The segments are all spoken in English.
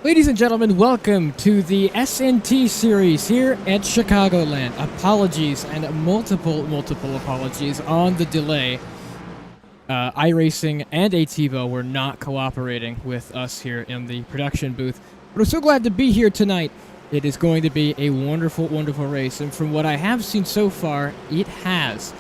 Ladies and gentlemen, welcome to the SNT series here at Chicagoland. Apologies and multiple apologies on the delay. iRacing and ATVO were not cooperating with us here in the production booth. But we're so glad to be here tonight. It is going to be a wonderful race, and from what I have seen so far, it has.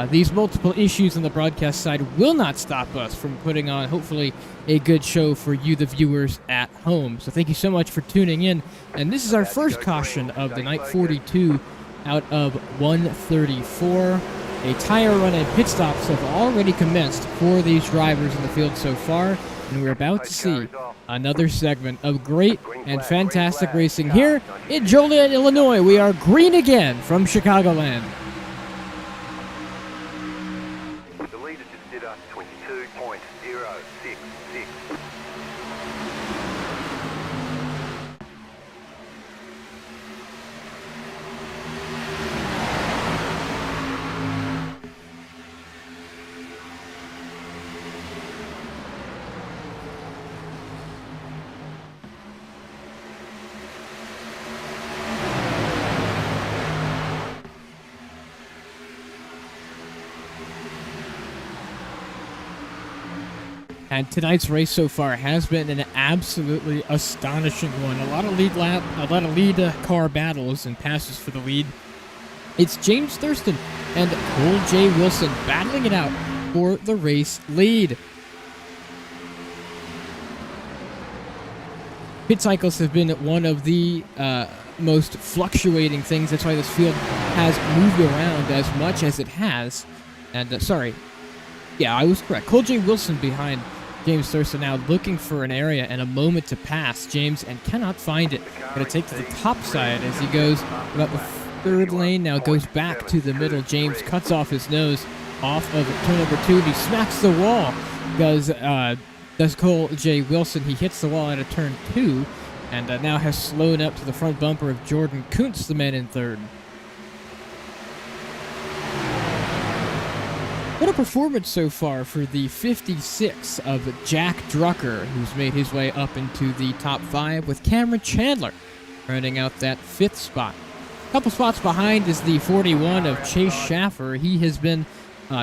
These multiple issues on the broadcast side will not stop us from putting on, hopefully, a good show for you, the viewers at home. So thank you so much for tuning in. And this is our first caution of the Night 42 out of 134. A tire run and pit stops have already commenced for these drivers in the field so far. And we're about to see another segment of great and fantastic racing here in Joliet, Illinois. We are green again from Chicagoland. And tonight's race so far has been an absolutely astonishing one. A lot of lead car battles and passes for the lead. It's James Thurston and Cole J. Wilson battling it out for the race lead. Pit cycles have been one of the most fluctuating things. That's why this field has moved around as much as it has. And I was correct. Cole J. Wilson behind James Thurston now looking for an area and a moment to pass James and cannot find it. Going to take to the top side as he goes about the third lane. Now goes back to the middle. James cuts off his nose off of turn number 2. He smacks the wall. Does Cole J. Wilson. He hits the wall out of turn 2 and now has slowed up to the front bumper of Jordan Kuntz, the man in third. What a performance so far for the 56 of Jack Drucker, who's made his way up into the top 5 with Cameron Chandler rounding out that 5th spot. A couple spots behind is the 41 of Chase Schaffer. He has been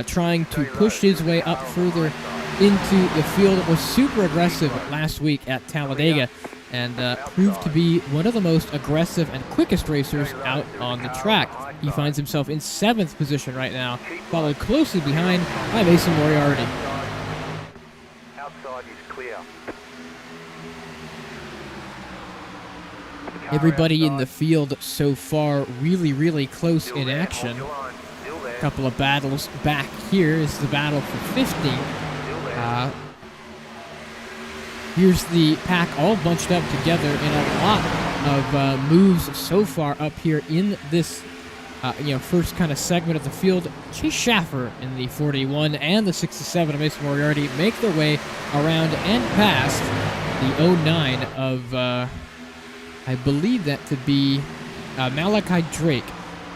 trying to push his way up further into the field. It was super aggressive last week at Talladega and proved to be one of the most aggressive and quickest racers out on the track. He finds himself in 7th position right now, followed closely behind by Mason Moriarty. Outside is clear. Everybody in the field so far really close in action. A couple of battles back here is the battle for 15. Here's the pack all bunched up together in a lot of moves so far up here in this first kind of segment of the field. Chase Schaffer in the 41 and the 67 of Mason Moriarty make their way around and past the 09 of, I believe that to be Malachi Drake.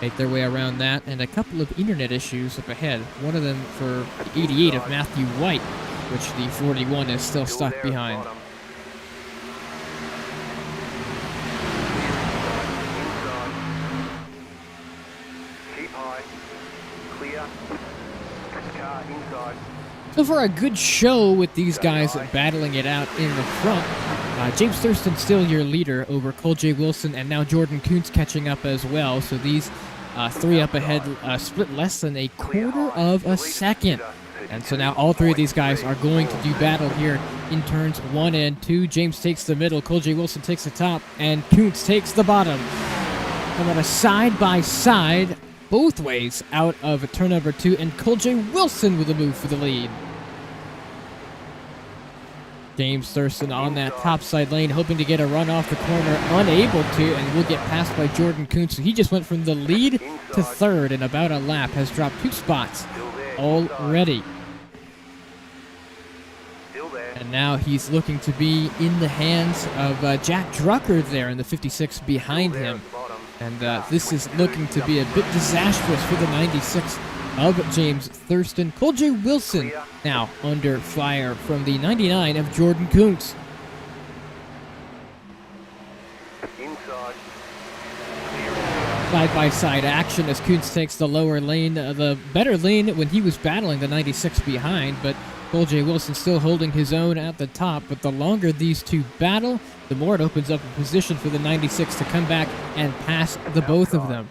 Make their way around that, and a couple of internet issues up ahead. One of them for the 88 of Matthew White, which the 41 is still stuck behind. So for a good show with these guys battling it out in the front, James Thurston still your leader over Cole J. Wilson, and now Jordan Kuntz catching up as well. So these three up ahead split less than a quarter of a second. And so now all three of these guys are going to do battle here in turns 1 and 2. James takes the middle, Cole J. Wilson takes the top, and Kuntz takes the bottom. And on a side-by-side, both ways out of turn number 2, and Cole J. Wilson with a move for the lead. James Thurston on that top side lane, hoping to get a run off the corner, unable to, and will get passed by Jordan Kuntz. So he just went from the lead to third in about a lap, has dropped 2 spots already. And now he's looking to be in the hands of Jack Drucker there in the 56 behind him. And this is looking to be a bit disastrous for the 96 of James Thurston. Cole J. Wilson now under fire from the 99 of Jordan Kuntz. side-by-side action as Kuntz takes the lower lane, the better lane when he was battling the 96 behind, but Cole J. Wilson still holding his own at the top. But the longer these two battle, the more it opens up a position for the 96 to come back and pass the both of them.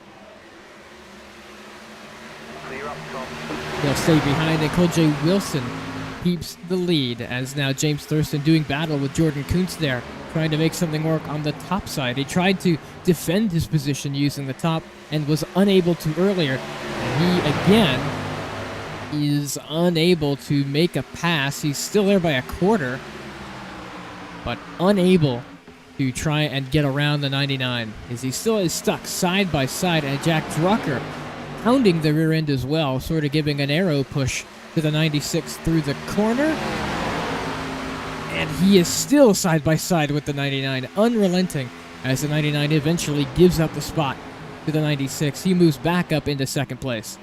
They'll stay behind, and Cole J. Wilson keeps the lead, as now James Thurston doing battle with Jordan Kuntz there, trying to make something work on the top side. He tried to defend his position using the top and was unable to earlier. And he, again, is unable to make a pass. He's still there by a quarter, but unable to try and get around the 99, as he still is stuck side by side, and Jack Drucker pounding the rear end as well, sort of giving an arrow push to the 96 through the corner. And he is still side by side with the 99, unrelenting, as the 99 eventually gives up the spot to the 96. He moves back up into second place.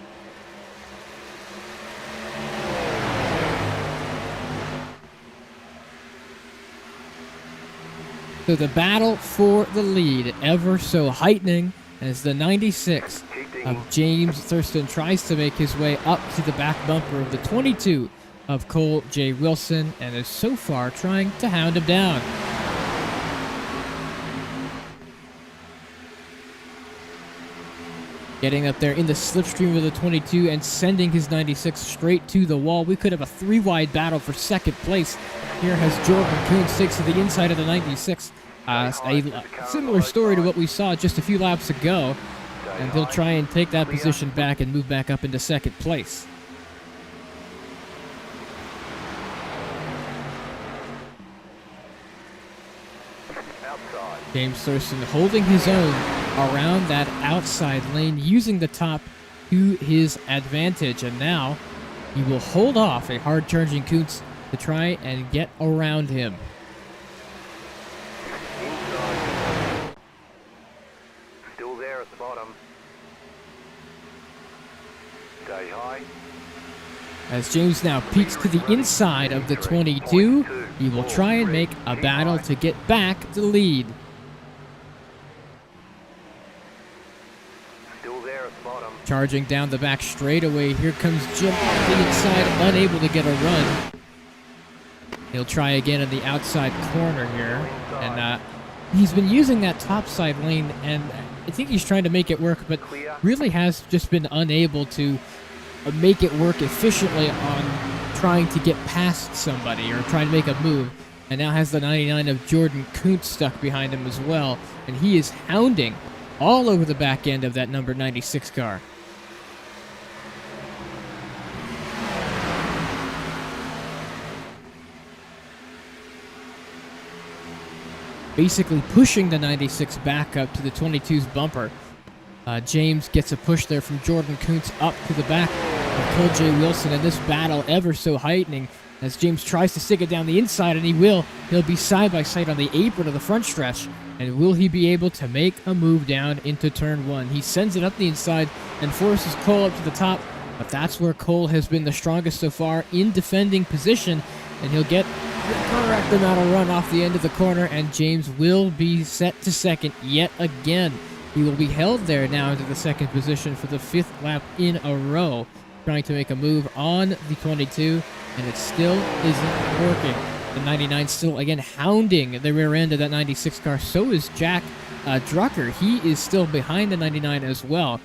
So the battle for the lead ever so heightening, as the 96 of James Thurston tries to make his way up to the back bumper of the 22 of Cole J. Wilson, and is so far trying to hound him down. Getting up there in the slipstream of the 22 and sending his 96 straight to the wall. We could have a three-wide battle for second place. Here has Jordan Kuntz takes to the inside of the 96. A similar story to what we saw just a few laps ago, and he'll try and take that position back and move back up into second place. James Thurston holding his own around that outside lane, using the top to his advantage, and now he will hold off a hard-charging Kuntz to try and get around him. Still there at the bottom. Stay high. As James now peeks to the inside of the 22, he will try and make a battle to get back the lead. Still there at the bottom. Charging down the back straightaway, here comes Jim off the inside, unable to get a run. He'll try again in the outside corner here, and he's been using that top side lane, and I think he's trying to make it work, but really has just been unable to make it work efficiently on trying to get past somebody or trying to make a move. And now has the 99 of Jordan Kuntz stuck behind him as well, and he is hounding all over the back end of that number 96 car. Basically pushing the 96 back up to the 22's bumper. James gets a push there from Jordan Kuntz up to the back of Cole J. Wilson, and this battle ever so heightening as James tries to stick it down the inside, and he will. He'll be side by side on the apron of the front stretch, and will he be able to make a move down into turn one? He sends it up the inside and forces Cole up to the top, but that's where Cole has been the strongest so far in defending position, and he'll get the correct amount of run off the end of the corner, and James will be set to second yet again. He will be held there now into the second position for the fifth lap in a row, trying to make a move on the 22, and it still isn't working. The 99 still, again, hounding the rear end of that 96 car. So is Jack Drucker. He is still behind the 99 as well.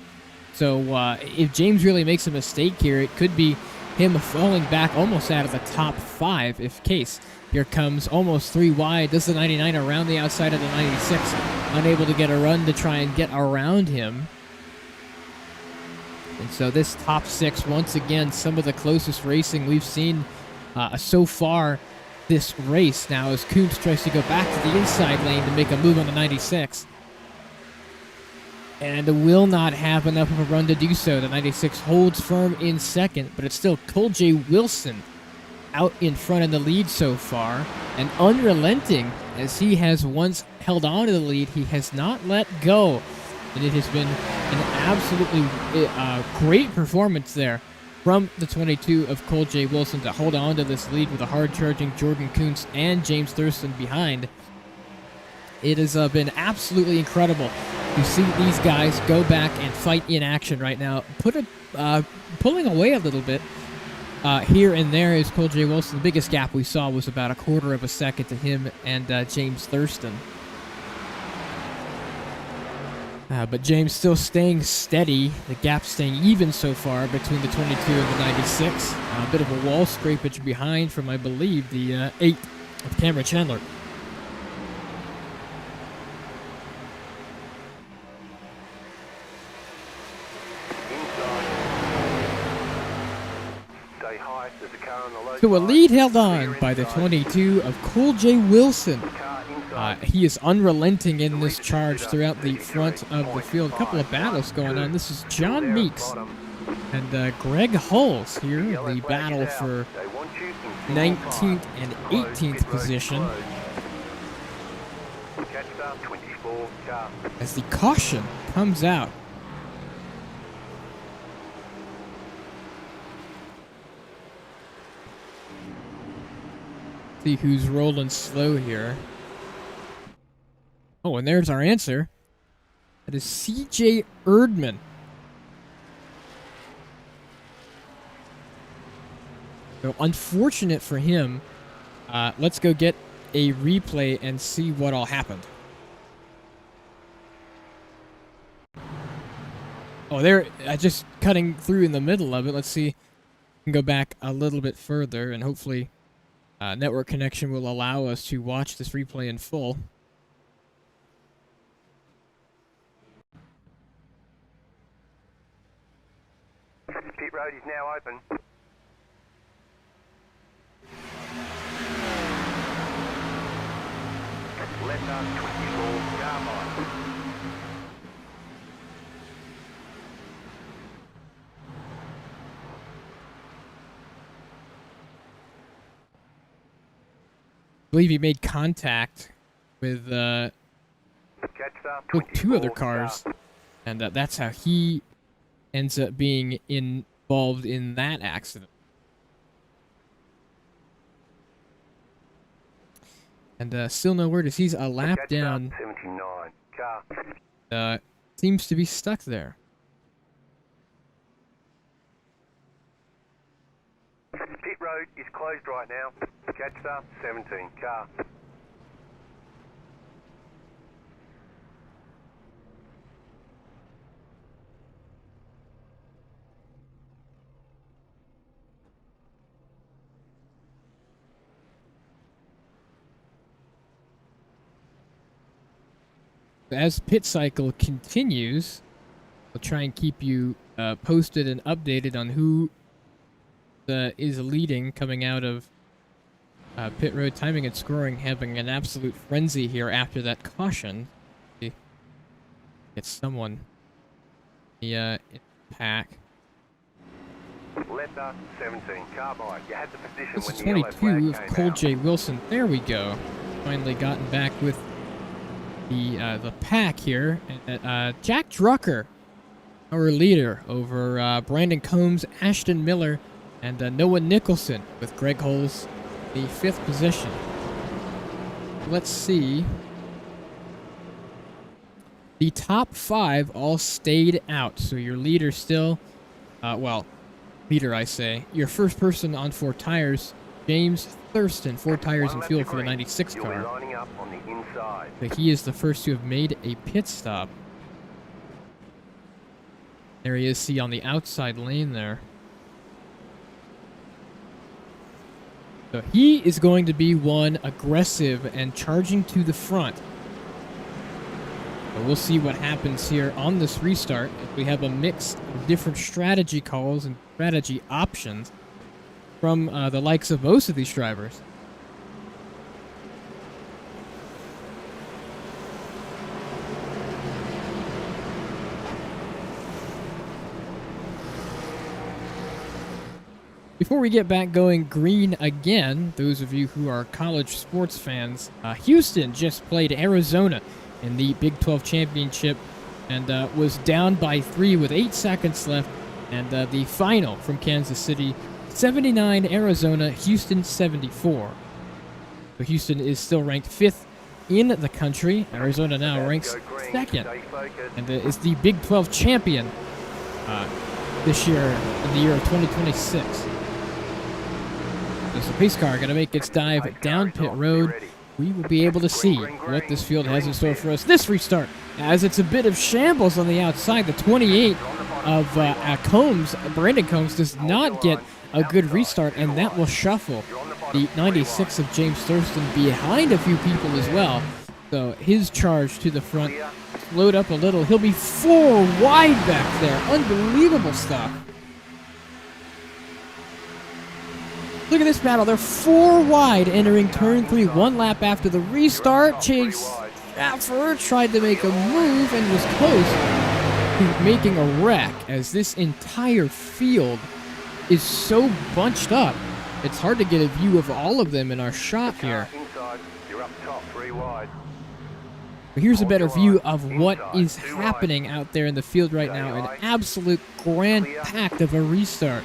So if James really makes a mistake here, it could be him falling back almost out of the top five if case. Here comes almost three wide. Does the 99 around the outside of the 96. Unable to get a run to try and get around him. And so this top six, once again, some of the closest racing we've seen so far this race. Now as Kuntz tries to go back to the inside lane to make a move on the 96. And will not have enough of a run to do so. The 96 holds firm in second, but it's still Cole J. Wilson out in front in the lead so far, and unrelenting as he has once held on to the lead, he has not let go, and it has been an absolutely great performance there from the 22 of Cole J. Wilson to hold on to this lead with a hard-charging Jordan Kuntz and James Thurston behind. It has been absolutely incredible You see these guys go back and fight in action right now. Pulling away a little bit here and there is Cole J. Wilson. The biggest gap we saw was about a quarter of a second to him and James Thurston. But James still staying steady. The gap staying even so far between the 22 and the 96. A bit of a wall scrapage behind from, I believe, the 8 of Cameron Chandler. So a lead held on by the 22 of Cole J. Wilson. He is unrelenting in this charge throughout the front of the field. A couple of battles going on. This is John Meeks and Greg Hulls here. The battle for 19th and 18th position. As the caution comes out. See who's rolling slow here. Oh, and there's our answer. That is CJ Erdman. So unfortunate for him. Let's go get a replay and see what all happened. Oh, they're just cutting through in the middle of it. Let's see. We can go back a little bit further and hopefully network connection will allow us to watch this replay in full. Pit road is now open. Left up 24, car by. I believe he made contact with two other cars, and that's how he ends up being involved in that accident. And still no word as he's a lap down. 79 car. Seems to be stuck there. Pit road is closed right now. Catch 17 car. As pit cycle continues, we'll try and keep you posted and updated on who is leading coming out of pit road. Timing and scoring having an absolute frenzy here after that caution. Get someone in the pack. Left 17 car by. You had the position This is when the 22 of Cole J. Wilson. There we go. Finally gotten back with the pack here. Jack Drucker, our leader, over Brandon Combs, Ashton Miller, and Noah Nicholson, with Greg Hulls the 5th position. Let's see. The top 5 all stayed out, so your leader still, leader I say, your first person on 4 tires, James Thurston, 4 tires and fuel for the 96 car. Lining up on the inside. So he is the first to have made a pit stop. There he is, see, on the outside lane there. So he is going to be one aggressive and charging to the front. So we'll see what happens here on this restart. If we have a mix of different strategy calls and strategy options from the likes of most of these drivers. Before we get back going green again, those of you who are college sports fans, Houston just played Arizona in the Big 12 Championship and was down by 3 with 8 seconds left. And the final from Kansas City, 79 Arizona, Houston 74. So Houston is still ranked 5th in the country. Arizona now ranks second and is the Big 12 champion this year, in the year of 2026. As the pace car going to make its dive down pit road, we will be able to see what this field has in store for us this restart, as it's a bit of shambles on the outside. The 28 of Combs, Brandon Combs, does not get a good restart, and that will shuffle the 96 of James Thurston behind a few people as well. So his charge to the front slowed up a little. He'll be 4 wide back there. Unbelievable stuff. Look at this battle. They're 4 wide entering turn 3, 1 lap after the restart. Chase Stafford tried to make a move and was close to making a wreck, as this entire field is so bunched up. It's hard to get a view of all of them in our shot here. But here's a better view of what is happening out there in the field right now. An absolute grand pact of a restart.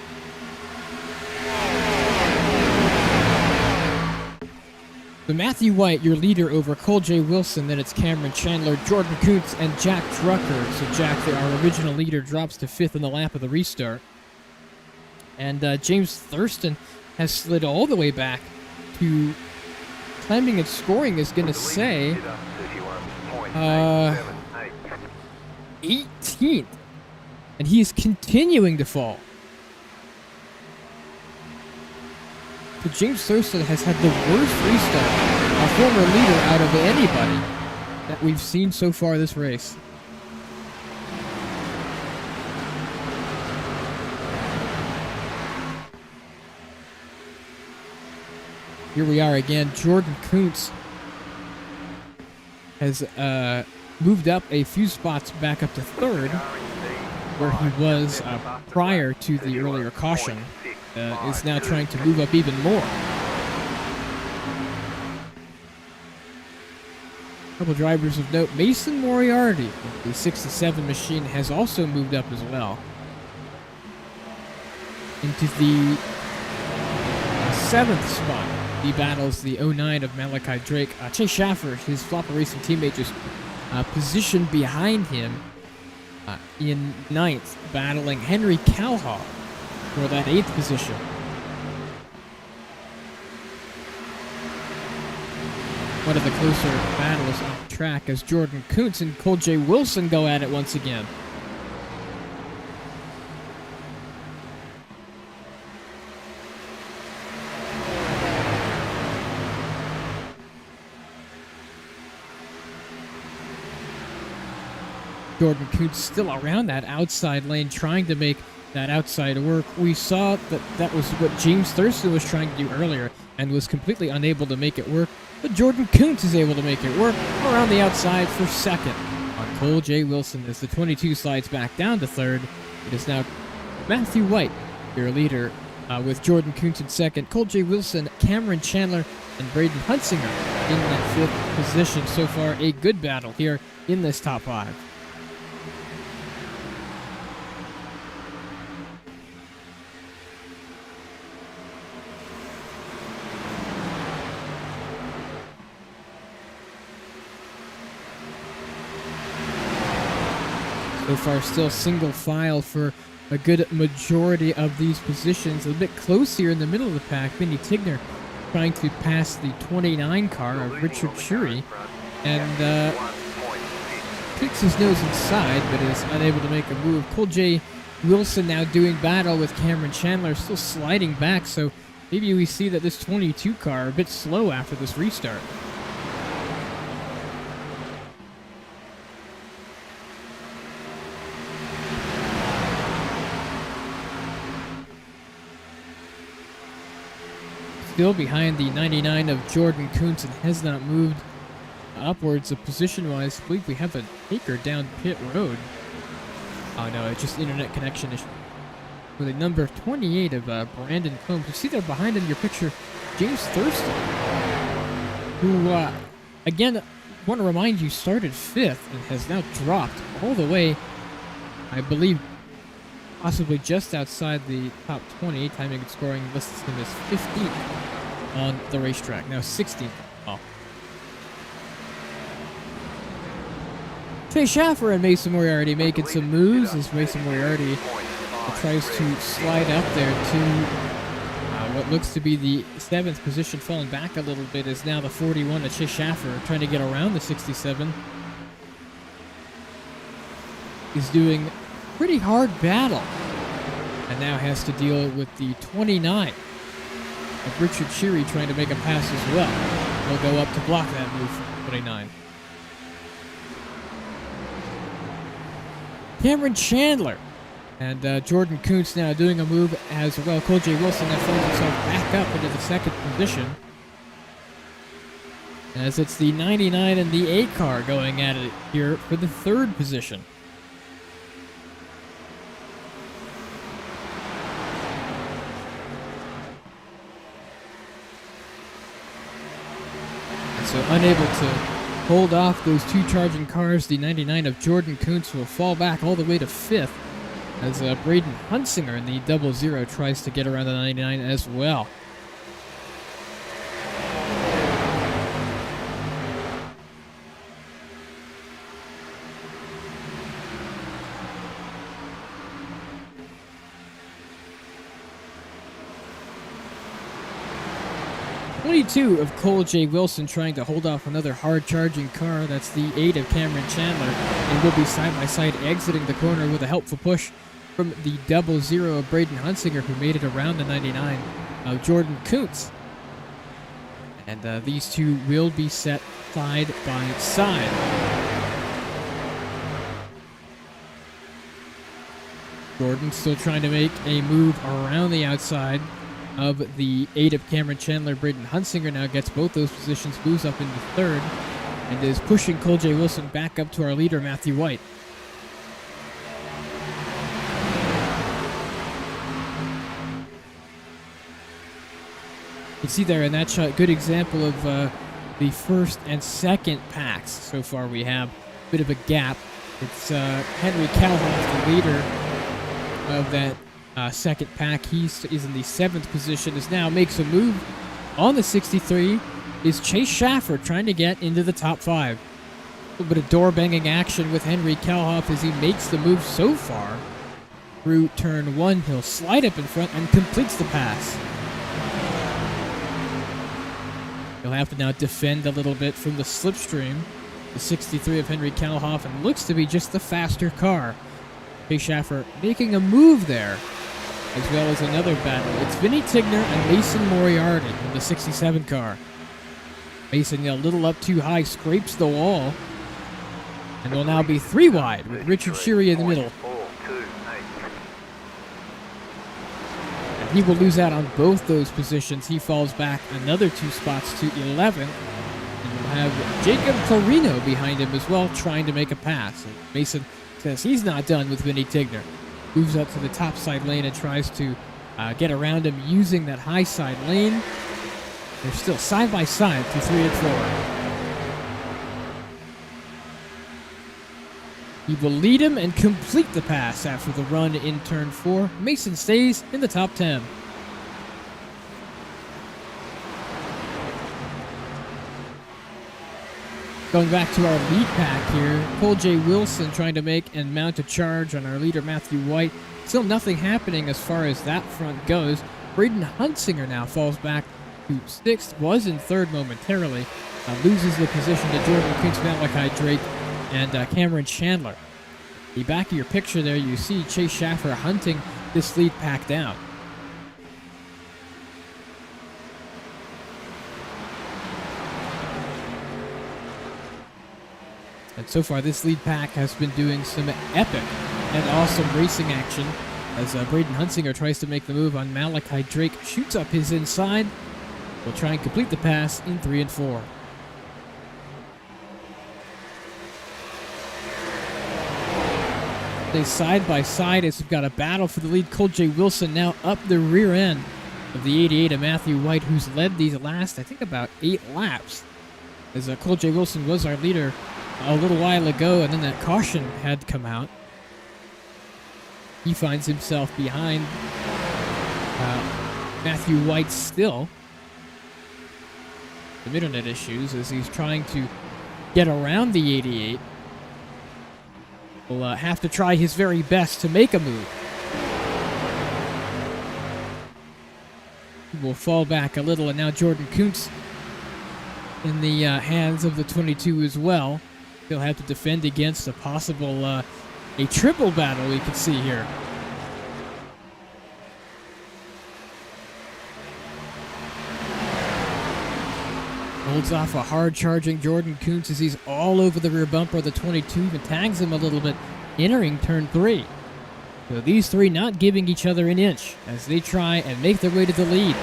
So Matthew White, your leader over Cole J. Wilson, then it's Cameron Chandler, Jordan Kuntz, and Jack Drucker. So Jack, our original leader, drops to 5th in the lap of the restart. And James Thurston has slid all the way back to climbing and scoring is going to say 18th. And he is continuing to fall. So James Thurston has had the worst restart, a former leader, out of anybody that we've seen so far this race. Here we are again. Jordan Kuntz has moved up a few spots back up to 3rd, where he was prior to the earlier caution. Is now trying to move up even more. A couple drivers of note. Mason Moriarty, the 67 machine, has also moved up as well into the 7th spot. He battles the 09 of Malachi Drake. Chase Schaffer, his Flopper Racing teammate, just positioned behind him in 9th, battling Henry Calhoff for that 8th position. One of the closer battles on the track as Jordan Kuntz and Cole J. Wilson go at it once again. Jordan Kuntz still around that outside lane, trying to make that outside work. We saw that was what James Thurston was trying to do earlier and was completely unable to make it work. But Jordan Kuntz is able to make it work around the outside for 2nd on Cole J. Wilson as the 22 slides back down to 3rd. It is now Matthew White, your leader, with Jordan Kuntz in 2nd, Cole J. Wilson, Cameron Chandler, and Braden Huntsinger in that 5th position. So far, a good battle here in this top 5. So far, still single file for a good majority of these positions. A bit close here in the middle of the pack. Vinny Tigner trying to pass the 29 car of Richard Shuri, and peeks his nose inside, but is unable to make a move. Cole J. Wilson now doing battle with Cameron Chandler, still sliding back, so maybe we see that this 22 car a bit slow after this restart. Still behind the 99 of Jordan Kuntz and has not moved upwards position-wise. I believe we have a taker down pit road. Oh no, it's just internet connection issue. With a number 28 of Brandon Combs. You see there behind in your picture, James Thurston, who, again, want to remind you, started 5th and has now dropped all the way, I believe, possibly just outside the top 20. Timing and scoring lists him as 15th on the racetrack. Now 16th. Oh. Chase Schaffer and Mason Moriarty making some moves as Mason Moriarty tries to slide up there to what looks to be the 7th position, falling back a little bit, is now the 41 of Chase Schaffer, trying to get around the 67. He's doing pretty hard battle, and now has to deal with the 29 of Richard Sheary trying to make a pass as well. He'll go up to block that move from 29. Cameron Chandler and Jordan Kuntz now doing a move as well. Cole J. Wilson now finds himself back up into the 2nd position, as it's the 99 and the 8 car going at it here for the 3rd position. And so unable to hold off those 2 charging cars, the 99 of Jordan Kuntz will fall back all the way to 5th, as Braden Hunsinger in the 00 tries to get around the 99 as well. .22 of Cole J. Wilson trying to hold off another hard-charging car. That's the 8 of Cameron Chandler, and will be side-by-side exiting the corner with a helpful push from the 00 of Braden Hunsinger, who made it around the 99 of Jordan Kuntz. And these two will be set side by side. Jordan still trying to make a move around the outside of the 8 of Cameron Chandler. Braden Hunsinger now gets both those positions, moves up into 3rd, and is pushing Cole J. Wilson back up to our leader, Matthew White. You see there in that shot, good example of the 1st and 2nd packs so far. We have a bit of a gap. It's Henry Calhoun, the leader of that 2nd pack. He is in the 7th position, as now makes a move on the 63 is Chase Schaffer, trying to get into the top 5. A little bit of door-banging action with Henry Kalhoff as he makes the move so far. Through turn 1, he'll slide up in front and completes the pass. He'll have to now defend a little bit from the slipstream. The 63 of Henry Kalhoff, and looks to be just the faster car. Chase Schaffer making a move there, as well as another battle. It's Vinny Tigner and Mason Moriarty in the 67 car. Mason a little up too high, scrapes the wall, and will now be 3 wide with Richard Sheary in the middle. And he will lose out on both those positions. He falls back another 2 spots to 11. And we'll have Jacob Clarino behind him as well, trying to make a pass. And Mason says he's not done with Vinny Tigner. Moves up to the top side lane and tries to get around him using that high side lane. They're still side by side through 3 and 4. He will lead him and complete the pass after the run in turn 4. Mason stays in the top 10. Going back to our lead pack here, Cole J. Wilson trying to make and mount a charge on our leader, Matthew White. Still nothing happening as far as that front goes. Braden Hunsinger now falls back to 6th, was in 3rd momentarily, loses the position to Jordan Kuntz, Malachi Drake, and Cameron Chandler. The back of your picture there, you see Chase Schaffer hunting this lead pack down. And so far, this lead pack has been doing some epic and awesome racing action as Braden Hunsinger tries to make the move on Malachi Drake, shoots up his inside, will try and complete the pass in 3 and 4. They side by side as we've got a battle for the lead. Cole J. Wilson now up the rear end of the 88 of Matthew White, who's led these last, I think, about 8 laps. As Cole J. Wilson was our leader a little while ago, and then that caution had come out. He finds himself behind Matthew White still. Some internet issues as he's trying to get around the 88. will have to try his very best to make a move. He will fall back a little, and now Jordan Kuntz in the hands of the 22 as well. He'll have to defend against a possible a triple battle we could see here. Holds off a hard-charging Jordan Kuntz as he's all over the rear bumper of the 22 and tags him a little bit entering turn 3. So these three not giving each other an inch as they try and make their way to the lead.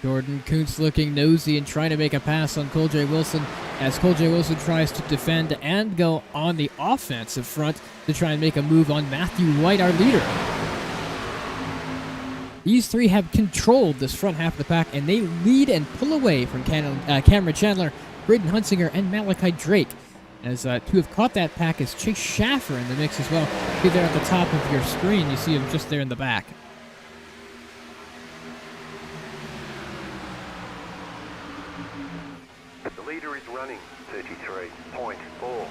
Jordan Kuntz looking nosy and trying to make a pass on Cole J. Wilson as Cole J. Wilson tries to defend and go on the offensive front to try and make a move on Matthew White, our leader. These three have controlled this front half of the pack, and they lead and pull away from Cameron Chandler, Braden Hunsinger, and Malachi Drake. As to have caught that pack is Chase Schaffer in the mix as well. See there at the top of your screen, you see him just there in the back. The leader is running 33.467.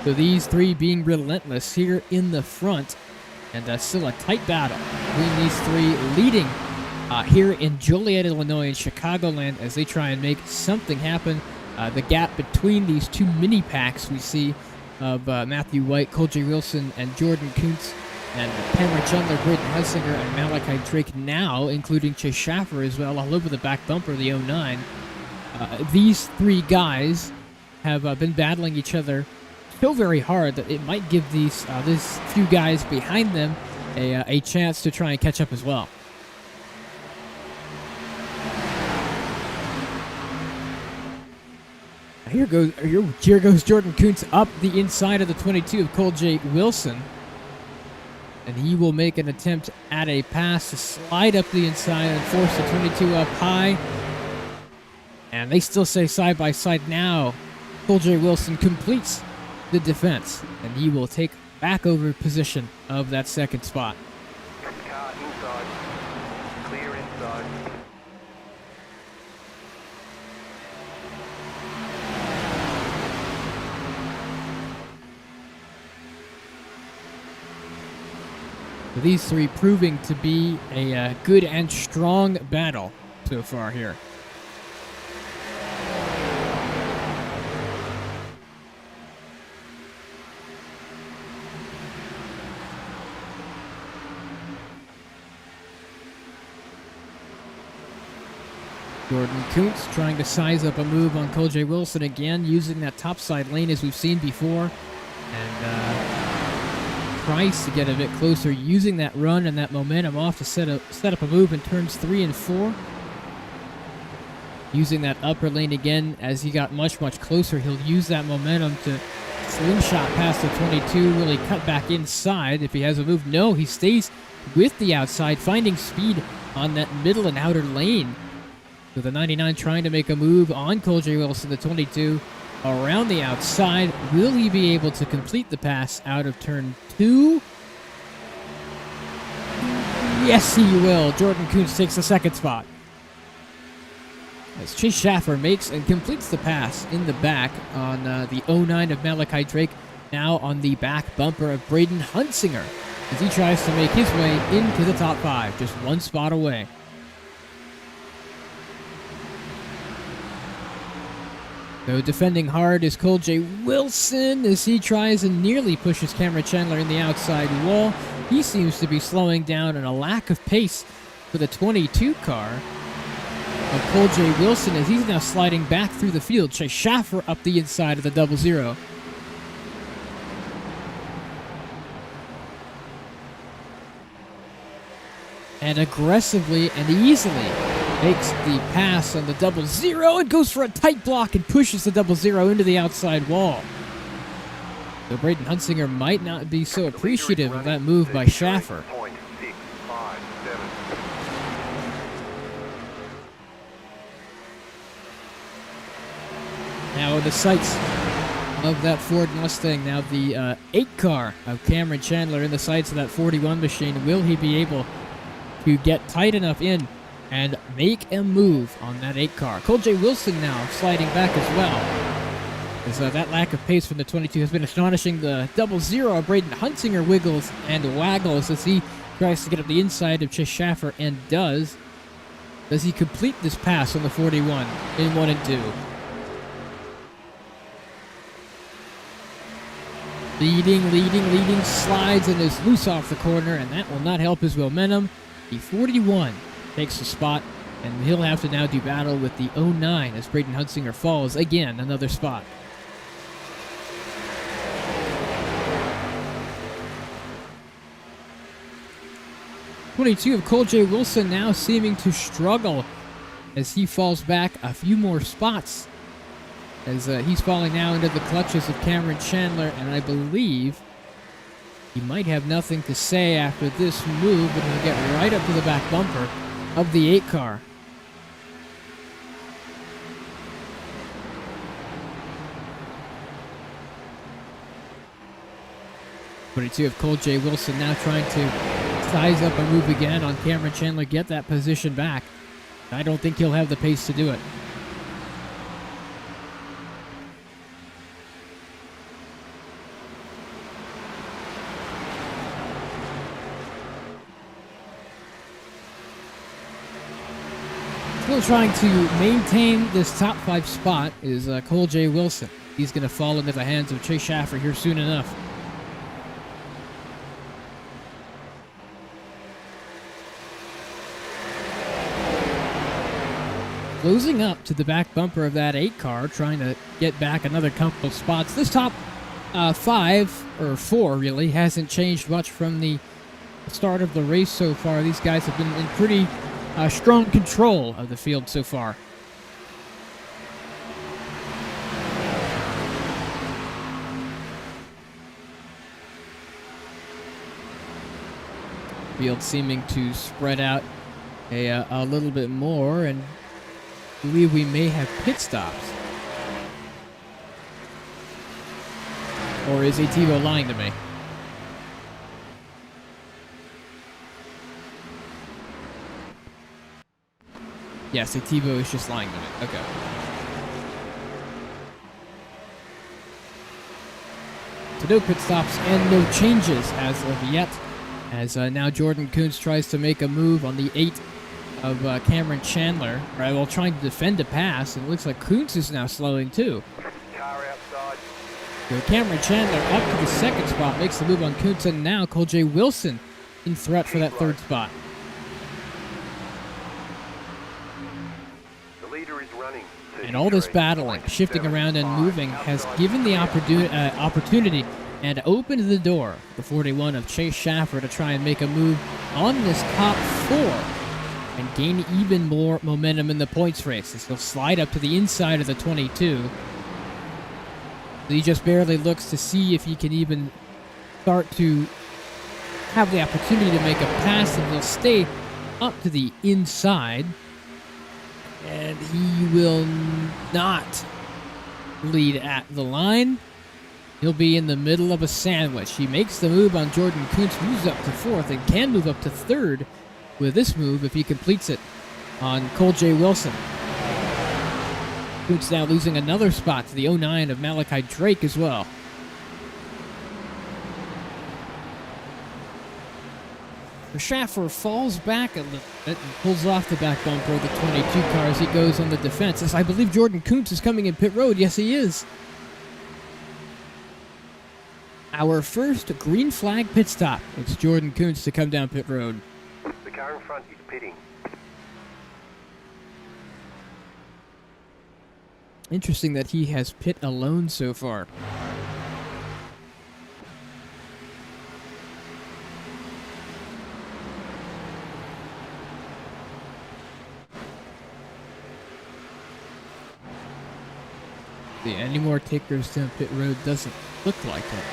So these three being relentless here in the front, and still a tight battle between these three leading here in Joliet, Illinois, and Chicagoland as they try and make something happen. The gap between these two mini packs we see of Matthew White, Cole J. Wilson, and Jordan Kuntz, and Cameron Chandler, Braden Hunsinger, and Malachi Drake now, including Chase Schaffer as well, all over the back bumper of the 09. These three guys have been battling each other so very hard that it might give these few guys behind them a chance to try and catch up as well. Here goes Jordan Kuntz up the inside of the 22 of Cole J. Wilson. And he will make an attempt at a pass to slide up the inside and force the 22 up high. And they still say side by side now. Cole J. Wilson completes the defense, and he will take back over position of that second spot. Car inside. Clear inside. These three proving to be a good and strong battle so far here. Jordan Kuntz trying to size up a move on Cole J. Wilson again, using that topside lane as we've seen before. And tries to get a bit closer, using that run and that momentum off to set up a move in turns 3 and 4. Using that upper lane again as he got much, much closer. He'll use that momentum to slingshot past the 22, really cut back inside if he has a move. No, he stays with the outside, finding speed on that middle and outer lane. So the 99 trying to make a move on Cole J. Wilson, the 22, around the outside. Will he be able to complete the pass out of turn 2? Yes, he will. Jordan Kuntz takes the second spot. As Chase Schaffer makes and completes the pass in the back on the 09 of Malachi Drake, now on the back bumper of Braden Hunsinger, as he tries to make his way into the top 5, just one spot away. So defending hard is Cole J. Wilson as he tries and nearly pushes Cameron Chandler in the outside wall. He seems to be slowing down, and a lack of pace for the 22 car of Cole J. Wilson as he's now sliding back through the field. Chase Schaffer up the inside of the 00. And aggressively and easily makes the pass on the 00 and goes for a tight block and pushes the 00 into the outside wall. So Braden Hunsinger might not be so appreciative of that move by Schaffer. Now in the sights of that Ford Mustang, now the 8 car of Cameron Chandler in the sights of that 41 machine. Will he be able to get tight enough in and make a move on that 8 car. Cole J. Wilson now sliding back as well. As that lack of pace from the 22 has been astonishing. The 00, Braden Hunsinger, wiggles and waggles as he tries to get up the inside of Chase Schaffer, and does. Does he complete this pass on the 41 in 1 and 2? Leading, slides and is loose off the corner, and that will not help his momentum. The 41 takes the spot, and he'll have to now do battle with the 09 as Braden Hunsinger falls again, another spot. '22 of Cole J. Wilson now seeming to struggle as he falls back a few more spots. As he's falling now into the clutches of Cameron Chandler, and I believe he might have nothing to say after this move, but he'll get right up to the back bumper of the 8 car. '22 of Cole J. Wilson now trying to size up a move again on Cameron Chandler, get that position back. I don't think he'll have the pace to do it. Still trying to maintain this top 5 spot is Cole J. Wilson. He's going to fall into the hands of Chase Schaffer here soon enough. Closing up to the back bumper of that 8 car, trying to get back another couple of spots. This top 5, or 4 really, hasn't changed much from the start of the race so far. These guys have been in pretty strong control of the field so far. Field seeming to spread out a little bit more, and I believe we may have pit stops. Or is Ativo lying to me? Yes, Ativo is just lying to me. Okay. So no pit stops and no changes as of yet. As now Jordan Kuntz tries to make a move on the 8 of Cameron Chandler, right, while trying to defend a pass, and it looks like Kuntz is now slowing too. Car outside. So Cameron Chandler up to the 2nd spot, makes the move on Kuntz, and now Cole J. Wilson in threat for that 3rd spot. The leader is running. And all this battling, shifting around and moving has given the opportunity and opened the door for 41 of Chase Schaffer to try and make a move on this top 4 and gain even more momentum in the points race as he'll slide up to the inside of the 22. He just barely looks to see if he can even start to have the opportunity to make a pass, and he'll stay up to the inside. And he will not lead at the line. He'll be in the middle of a sandwich. He makes the move on Jordan Kuntz, moves up to 4th, and can move up to 3rd with this move if he completes it on Cole J. Wilson. Kuntz now losing another spot to the 09 of Malachi Drake as well. Schaffer falls back a little bit and pulls off the back bumper of the 22 car as he goes on the defense. As I believe Jordan Kuntz is coming in pit road. Yes, he is. Our first green flag pit stop. It's Jordan Kuntz to come down pit road. The car in front is pitting. Interesting that he has pit alone so far. Any more takers down pit road doesn't look like it.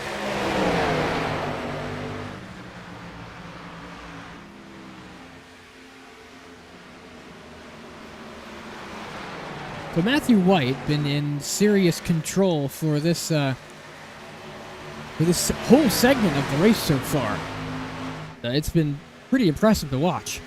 But Matthew White been in serious control for this whole segment of the race so far. It's been pretty impressive to watch.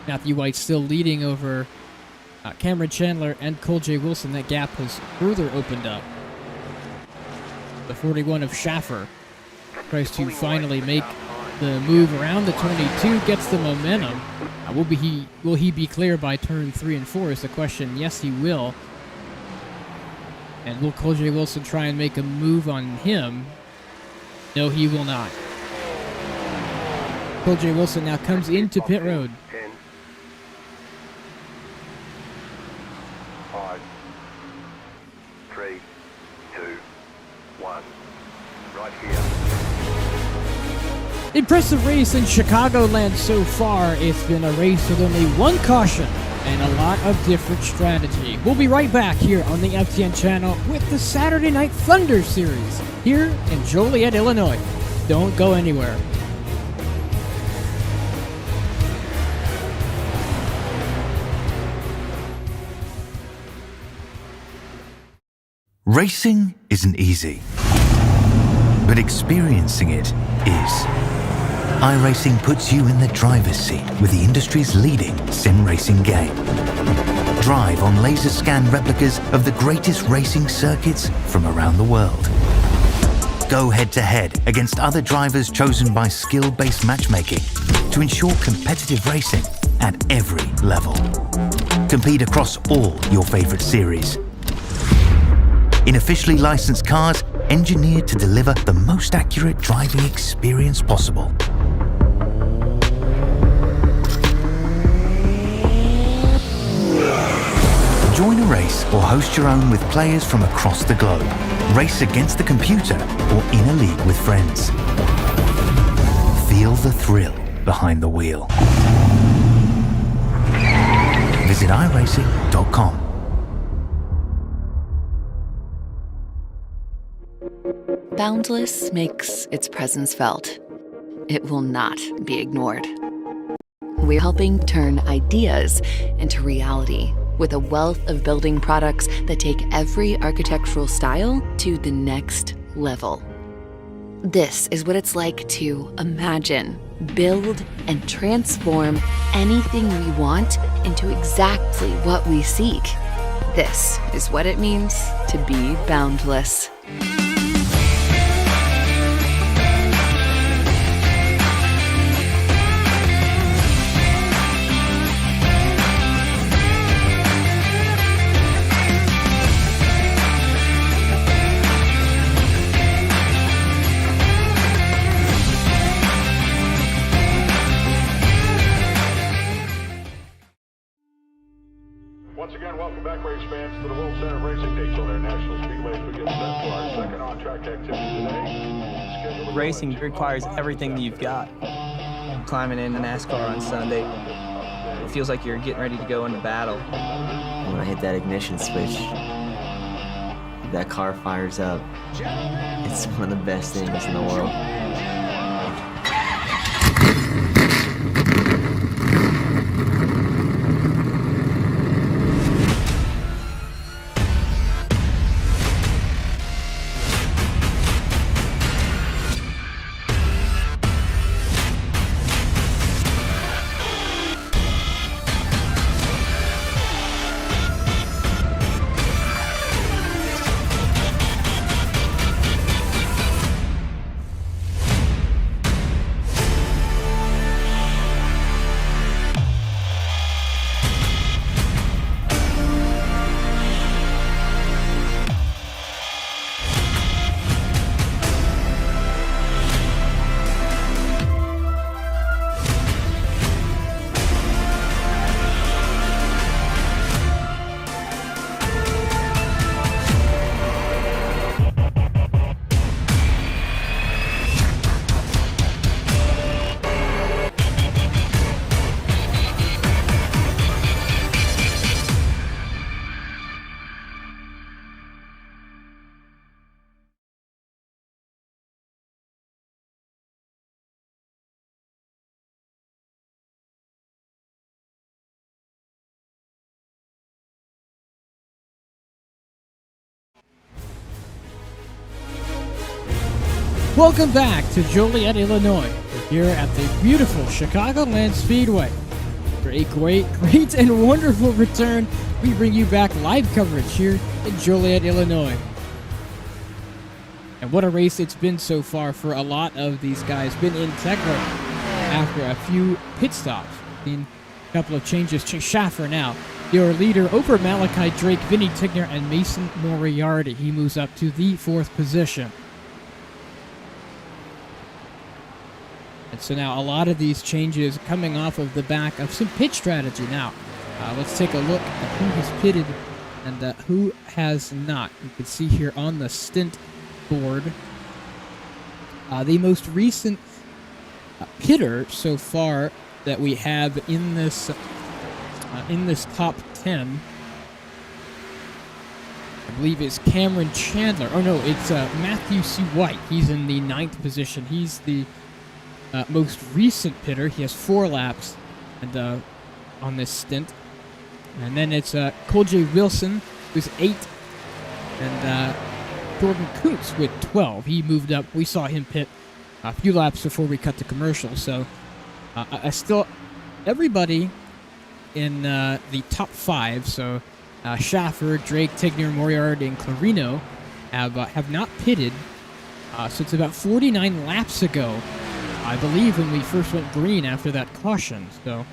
Matthew White still leading over Cameron Chandler and Cole J. Wilson. That gap has further opened up. The 41 of Schaffer tries to finally make the move around the 22, gets the momentum. Will he be clear by turn 3 and 4 is the question. Yes, he will. And will Cole J. Wilson try and make a move on him? No, he will not. Cole J. Wilson now comes into pit road. 10, 5, 3, 2, 1. Right here. Impressive race in Chicagoland so far. It's been a race with only one caution and a lot of different strategy. We'll be right back here on the FTN channel with the Saturday Night Thunder series here in Joliet, Illinois. Don't go anywhere. Racing isn't easy, but experiencing it is. iRacing puts you in the driver's seat with the industry's leading sim racing game. Drive on laser scan replicas of the greatest racing circuits from around the world. Go head-to-head against other drivers chosen by skill-based matchmaking to ensure competitive racing at every level. Compete across all your favorite series. In officially licensed cars, engineered to deliver the most accurate driving experience possible. Join a race or host your own with players from across the globe. Race against the computer or in a league with friends. Feel the thrill behind the wheel. Visit iRacing.com. Boundless makes its presence felt. It will not be ignored. We're helping turn ideas into reality with a wealth of building products that take every architectural style to the next level. This is what it's like to imagine, build, and transform anything we want into exactly what we seek. This is what it means to be boundless. Once again, welcome back, race fans, to the World Center of Racing, Daytona National Speedway, as we get set for our second on-track activity today. Racing requires everything that you've got. Climbing into NASCAR on Sunday, it feels like you're getting ready to go into battle. When I hit that ignition switch, that car fires up. It's one of the best things in the world. Welcome back to Joliet, Illinois. We're here at the beautiful Chicagoland Speedway. For a great and wonderful return, we bring you back live coverage here in Joliet, Illinois. And what a race it's been so far for a lot of these guys. Been integral after a few pit stops. Seen a couple of changes. Chase Schaffer now, your leader over Malachi Drake, Vinny Tigner, and Mason Moriarty. He moves up to the 4th position. And so now a lot of these changes coming off of the back of some pit strategy. Now, let's take a look at who has pitted and who has not. You can see here on the stint board, the most recent pitter so far that we have in this top 10, I believe is Cameron Chandler. Oh no, it's Matthew C. White. He's in the 9th position. He's the most recent pitter. He has 4 laps and on this stint. And then it's Cole J. Wilson, who's 8, and Jordan Kuntz with 12. He moved up. We saw him pit a few laps before we cut the commercial. So everybody in the top 5, so Schaffer, Drake, Tigner, Moriarty, and Clarino have not pitted. So it's about 49 laps ago, I believe, when we first went green after that caution. So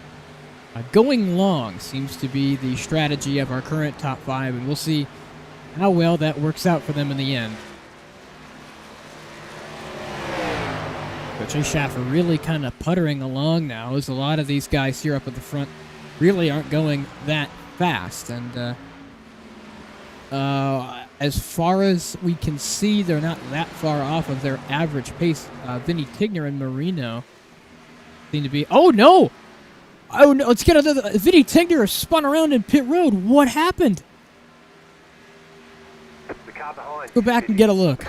going long seems to be the strategy of our current top 5, and we'll see how well that works out for them in the end. But Chase Schaffer really kind of puttering along now, as a lot of these guys here up at the front really aren't going that fast. And as far as we can see, they're not that far off of their average pace. Vinny Tigner and Marino seem to be... Oh, no! Oh, no, let's get another... Vinny Tigner spun around in pit road. What happened? The car behind. Go back and get a look.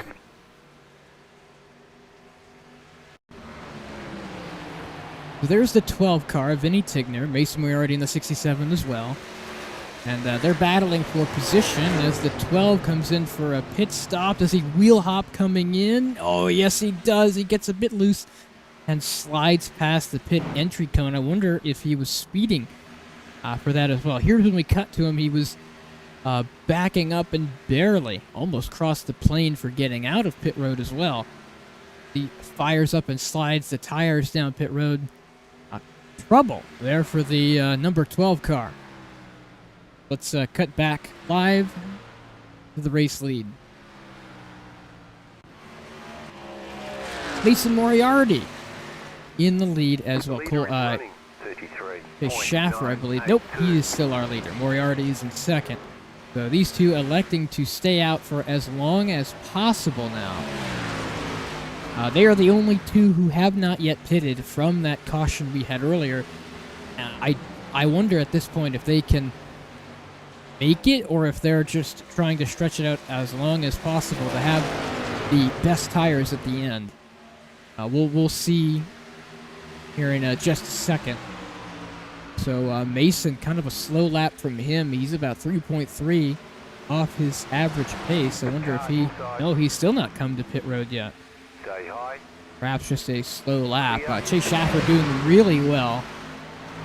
So there's the 12 car, Vinny Tigner. Mason Moriarty in the 67 as well. And they're battling for position as the 12 comes in for a pit stop. Does he wheel hop coming in? Oh, yes, he does. He gets a bit loose and slides past the pit entry cone. I wonder if he was speeding for that as well. Here's when we cut to him. He was backing up and barely almost crossed the plane for getting out of pit road as well. He fires up and slides the tires down pit road. Trouble there for the number 12 car. Let's cut back live to the race lead. Mason Moriarty in the lead as well. Schaffer, I believe. Nope, he is still our leader. Moriarty is in second. So these two electing to stay out for as long as possible now. They are the only two who have not yet pitted from that caution we had earlier. I wonder at this point if they can make it, or if they're just trying to stretch it out as long as possible to have the best tires at the end. We'll see here in just a second. So Mason, kind of a slow lap from him. He's about 3.3 off his average pace. I wonder if he... No, he's still not come to pit road yet. Stay high. Perhaps just a slow lap. Chase Schaffer doing really well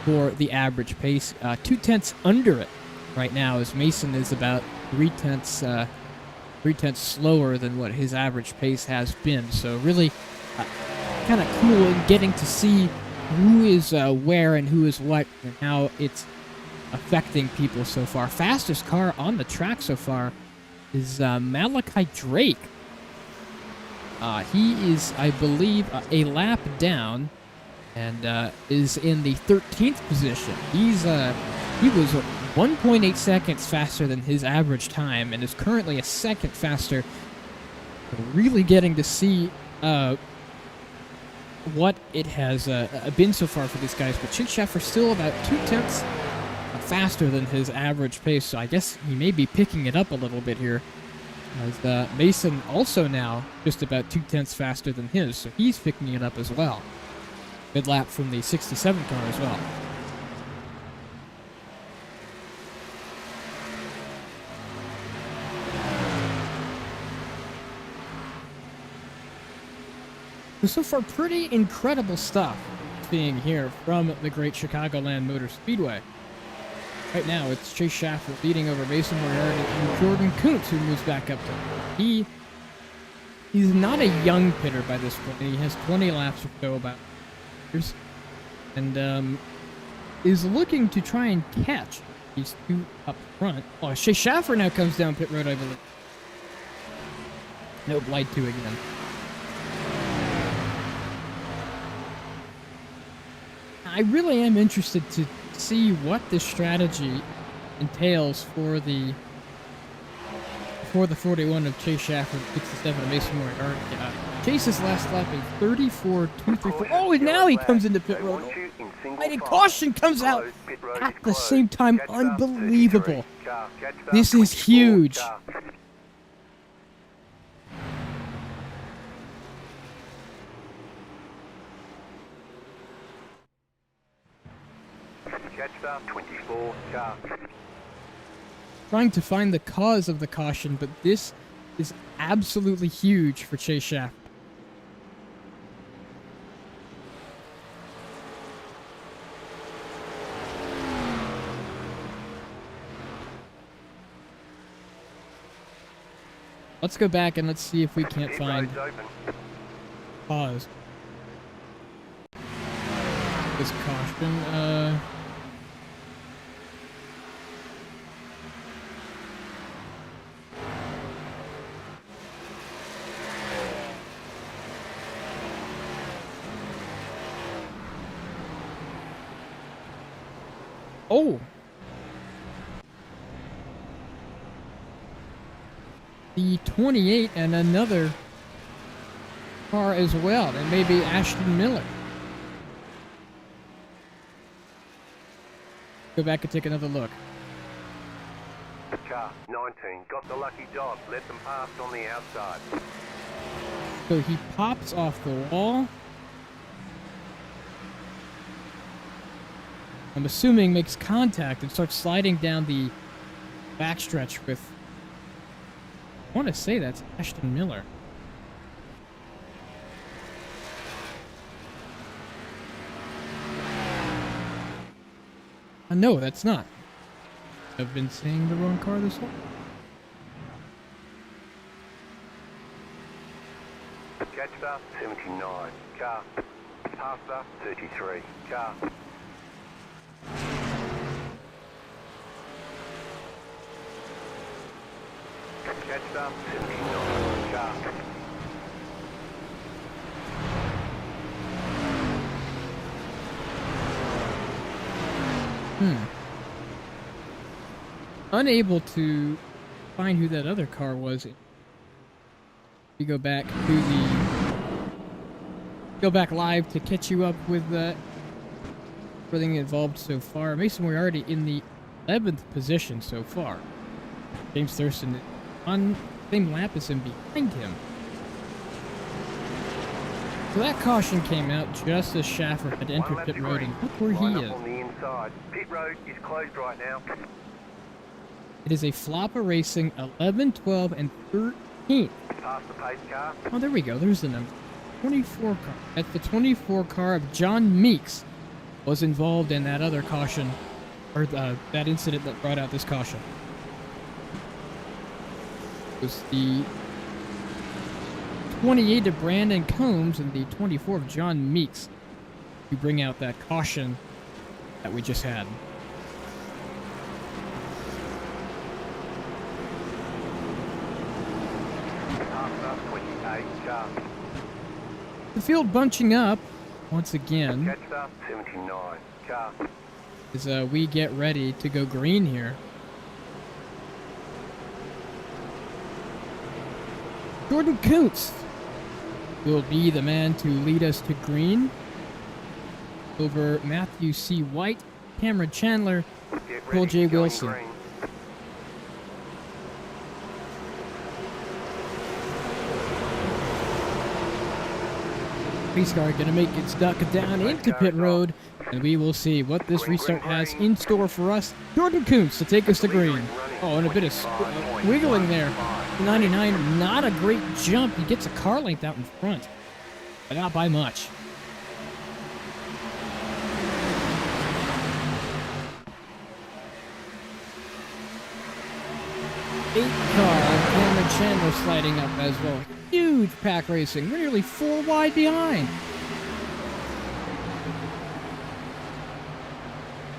for the average pace. 2/10 under it right now, as Mason is about 3/10 slower than what his average pace has been. So really kind of cool in getting to see who is where and who is what and how it's affecting people so far. Fastest car on the track so far is Malachi Drake. He is, I believe, a lap down and is in the 13th position. He was 1.8 seconds faster than his average time and is currently a second faster. Really getting to see what it has been so far for these guys. But Chase Schaffer still about 2/10 faster than his average pace, so I guess he may be picking it up a little bit here. As Mason also now just about 2/10 faster than his, so he's picking it up as well. Good lap from the 67 car as well. So far, pretty incredible stuff seeing here from the great Chicagoland Motor Speedway. Right now, it's Chase Schaffer leading over Mason Moriarty and Jordan Kuntz, who moves back up to him. He's not a young pitter by this point. He has 20 laps to go about. And is looking to try and catch these two up front. Oh, Chase Schaffer now comes down pit road, I believe. Nope, light 2 again. I really am interested to see what this strategy entails for the 41 of Chase Schaffer, 67 of Mason Moriarty. Chase's last lap is 34.234. Oh, and now he comes into pit road. And a caution comes out at the same time. Unbelievable. This is huge. Catch start 24 car. Trying to find the cause of the caution, but this is absolutely huge for Chase Schaffer. Let's go back and let's see if we can't find cause. This caution, oh! The 28 and another car as well, and maybe Ashton Miller. Go back and take another look. Car 19 got the lucky dog. Let them pass on the outside. So he pops off the wall. I'm assuming makes contact and starts sliding down the backstretch with, I want to say that's Ashton Miller. No, that's not. I've been saying the wrong car this whole. Catch start 79 car. Pass start 33 car. Catch start 79 car. Unable to find who that other car was. We go back live to catch you up with everything involved so far. Mason Moriarty in the 11th position so far. James Thurston on the same lap as him behind him. So that caution came out just as Schaffer had entered pit road, and look where he is. On the inside. Pit road is closed right now. It is a Flopper Racing 11, 12, and 13. Pass the pace car. Oh, there we go. There's the number. 24 car. That's the 24 car of John Meeks was involved in that other caution, or that incident that brought out this caution. It was the 28 of Brandon Combs and the 24 of John Meeks who bring out that caution that we just had. The field bunching up once again Catch start 79 car. as we get ready to go green here. Jordan Kuntz will be the man to lead us to green over Matthew C. White, Cameron Chandler, Get Cole ready, J. going Wilson. green. Pace car going to make its duck down into pit road, and we will see what this restart has in store for us. Jordan Kuntz to take us to green. Oh, and a bit of wiggling there. 99, not a great jump. He gets a car length out in front, but not by much. 8 car, Cameron Chandler sliding up as well. Huge pack racing, nearly 4 wide behind.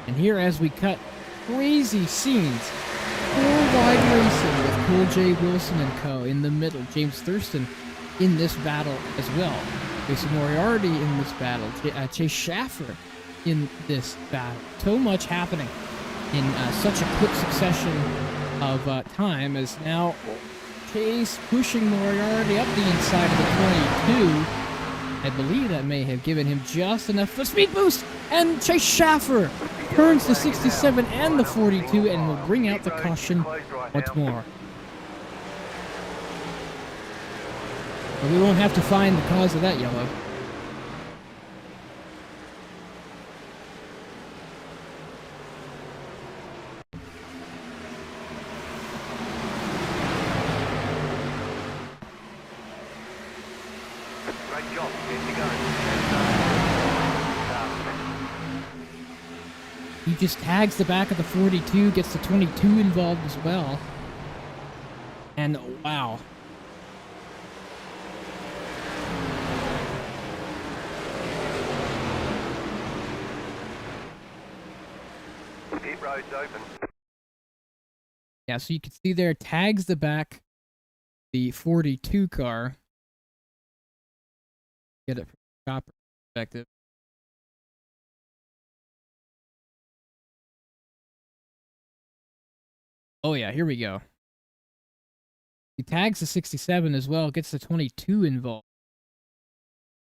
And here as we cut, crazy scenes. 4 wide racing with Cole J. Wilson and co. in the middle. James Thurston in this battle as well. Jason Moriarty in this battle. Chase Schaffer in this battle. So much happening in such a quick succession of time, as now Chase pushing Moriarty up the inside of the 22. I believe that may have given him just enough for speed boost, and Chase Schaffer turns the 67 and the 42 and will bring out the caution once more. But we won't have to find the cause of that yellow. Great job. Here we go. He just tags the back of the 42, gets the 22 involved as well. And wow. Pit road's open. Yeah, so you can see there, tags the back, the 42 car. Get it from the chopper perspective. Oh yeah, here we go. He tags the 67 as well, gets the 22 involved.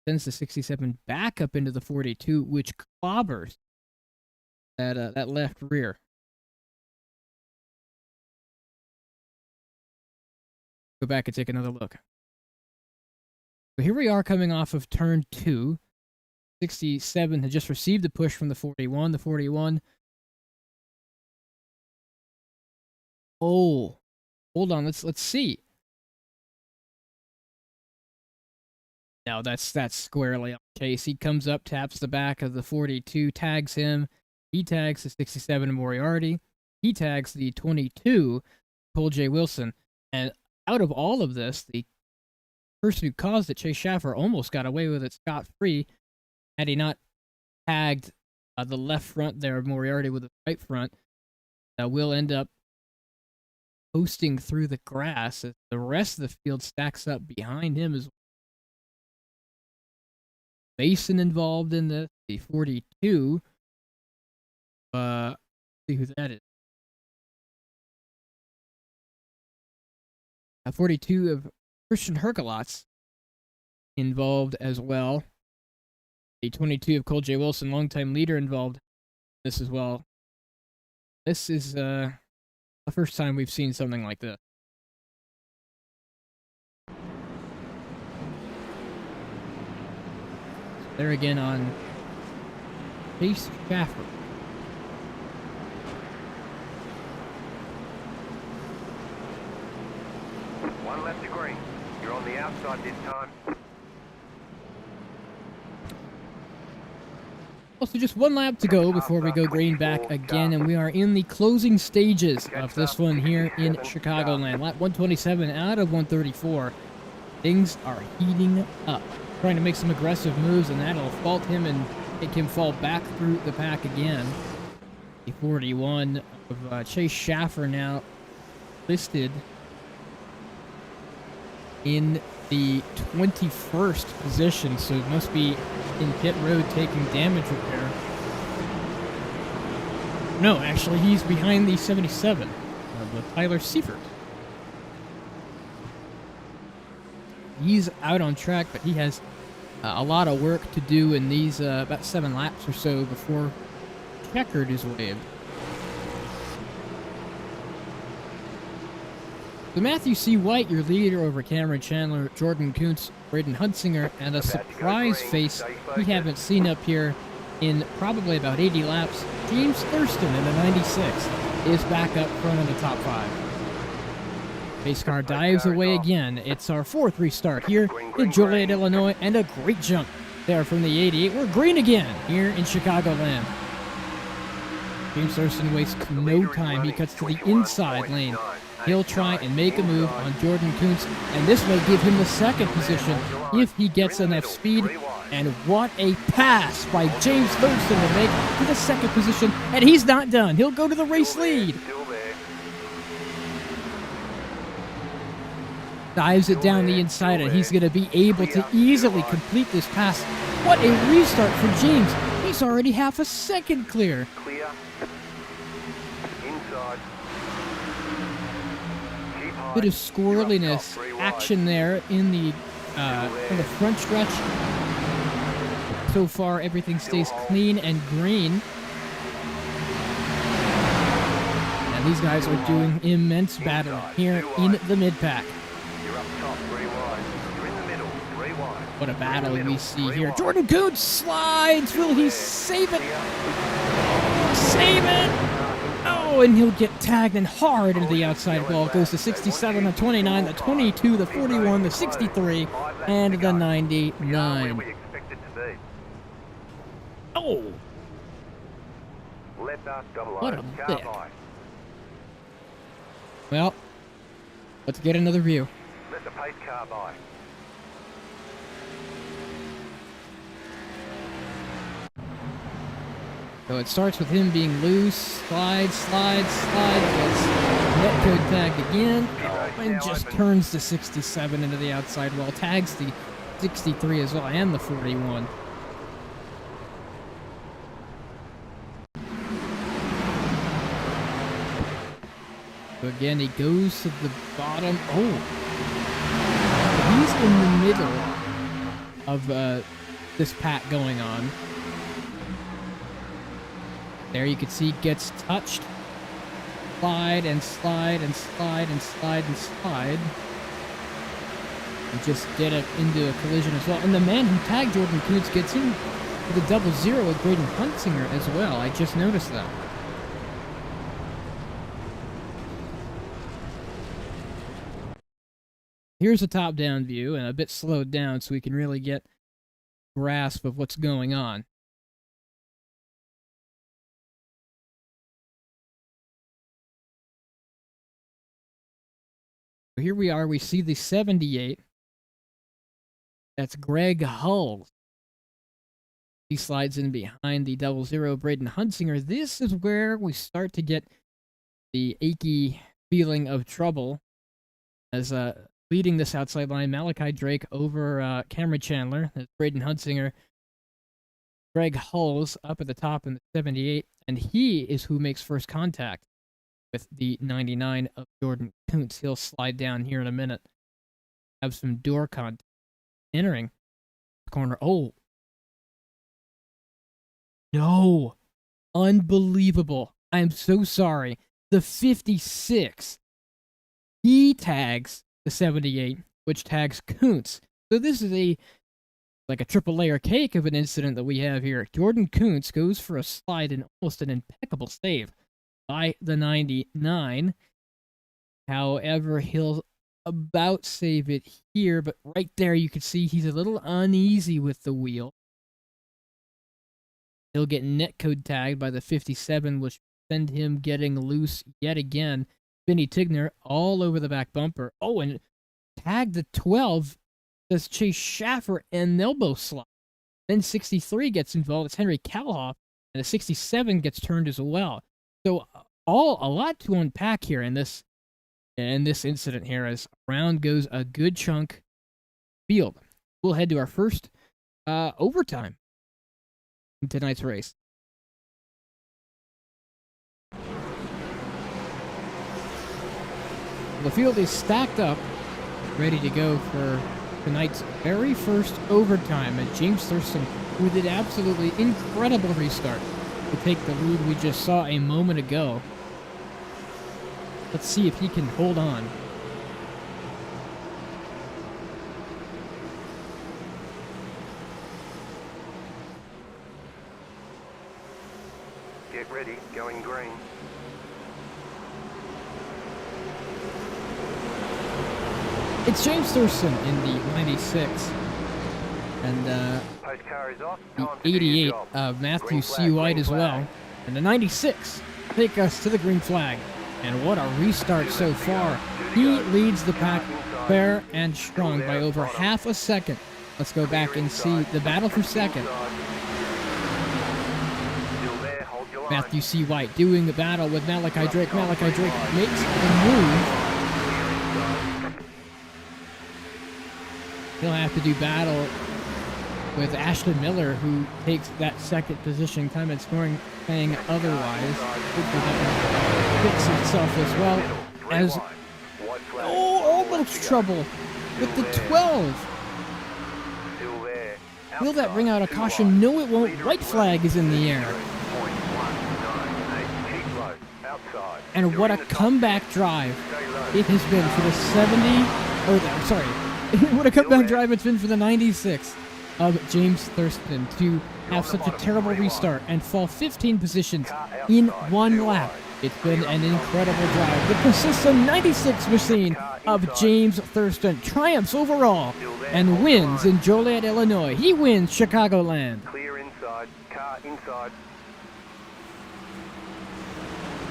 Sends the 67 back up into the 42, which clobbers that left rear. Go back and take another look. So here we are coming off of turn 2. 67 had just received a push from the 41. The 41. Oh, hold on. Let's see. No, that's squarely on Chase. He comes up, taps the back of the 42, tags him. He tags the 67 Moriarty. He tags the 22 Cole J. Wilson. And out of all of this, the person who caused it, Chase Schaffer, almost got away with it scot-free had he not tagged the left front there of Moriarty with the right front. Will end up posting through the grass as the rest of the field stacks up behind him as well. Mason involved in this, the 42. See who that is. 42 of Christian Herkelotz involved as well. The 22 of Cole J. Wilson, longtime leader, involved in this as well. This is the first time we've seen something like this. There again on Chase Schaffer. One left to green. You're on the outside this time. Also, just one lap to go before we go green back again, and we are in the closing stages of this one here in Chicagoland. Lap 127 out of 134. Things are heating up. Trying to make some aggressive moves, and that'll fault him and make him fall back through the pack again. The 41 of Chase Schaffer now listed in the 21st position, so it must be in pit road taking damage repair. No, actually, he's behind the 77 of Tyler Seifert. He's out on track, but he has a lot of work to do in these about 7 laps or so before checkered is waved. So Matthew C. White, your leader over Cameron Chandler, Jordan Kuntz, Braden Huntsinger, and a surprise face we haven't seen up here in probably about 80 laps. James Thurston in the 96 is back up front of the top 5. Pace car dives away again. It's our 4th restart here in Joliet, Illinois, and a great jump there from the 88. We're green again here in Chicagoland. James Thurston wastes no time. He cuts to the inside lane He'll try and make a move on Jordan Kuntz, and this may give him the second position if he gets enough speed. And what a pass by James Thurston to make to the second position, and he's not done. He'll go to the race lead. Dives it down the inside, and he's going to be able to easily complete this pass. What a restart for James. He's already half a second clear. Clear. Inside. Keep high. Bit of squirreliness action there in the front stretch. So far, everything stays clean and green. And these guys are doing immense battle here in the mid-pack. You're up top, 3 wide. You're in the middle, 3 wide. What a battle we see here. Jordan Kuntz slides. Will he save it? Save it! Oh, and he'll get tagged and hard into the outside wall. Goes to 67, the 29, the 22, the 41, the 63, and the 99. We expect it to be. Oh! Let that double What a car lick. by. Well, let's get another view. Let the pace car by. So it starts with him being loose, slides, gets netcode tagged again, and just turns the 67 into the outside wall, tags the 63 as well, and the 41. So again, he goes to the bottom. Oh! He's in the middle of this pack going on. There you can see gets touched. Slide and slide and slide and slide and slide. And just get it into a collision as well. And the man who tagged Jordan Kuntz gets in with a 0-0 with Braden Huntsinger as well. I just noticed that. Here's a top-down view and a bit slowed down so we can really get a grasp of what's going on. Here we are, we see the 78. That's Greg Hull. He slides in behind the 0-0 Braden Huntsinger. This is where we start to get the achy feeling of trouble as leading this outside line, Malachi Drake over Cameron Chandler. That's Braden Huntsinger. Greg Hull's up at the top in the 78, and he is who makes first contact with the 99 of Jordan Kuntz. He'll slide down here in a minute. Have some door contact. Entering the corner. Oh. No. Unbelievable. I am so sorry. The 56. He tags the 78, which tags Kuntz. So this is like a triple layer cake of an incident that we have here. Jordan Kuntz goes for a slide and almost an impeccable save by the 99. However, he'll about save it here, but right there you can see he's a little uneasy with the wheel. He'll get netcode tagged by the 57, which send him getting loose yet again. Vinny Tigner all over the back bumper. Oh, and tag the 12 does Chase Schaffer and elbow slide. Then 63 gets involved. It's Henry Kalhoff, and the 67 gets turned as well. So a lot to unpack here in this incident here as around goes a good chunk field. We'll head to our first overtime in tonight's race. The field is stacked up, ready to go for tonight's very first overtime, and James Thurston with an absolutely incredible restart to take the lead we just saw a moment ago. Let's see if he can hold on. Get ready, going green. It's James Thurston in the 96, and Post car is off. the Time to do your 88 job. of Matthew Green C. flag, White green as well, flag. and the 96 take us to the green flag. And what a restart so far. He leads the pack fair and strong by over half a second. Let's go back and see the battle for second. Matthew C. White doing the battle with Malachi Drake. Malachi Drake makes the move. He'll have to do battle with Ashton Miller, who takes that second position. Clement scoring saying otherwise. Hopefully that will fix itself as well. As almost trouble with the 12. Will that bring out a caution? No, it won't. White flag is in the air. And what a comeback drive it has been for the 70. What a comeback drive it's been for the 96 of James Thurston to have such a terrible restart and fall 15 positions in one lap. It's been an incredible drive. The persistent 96 machine of James Thurston triumphs overall and wins in Joliet, Illinois. He wins Chicagoland. Clear inside, car inside.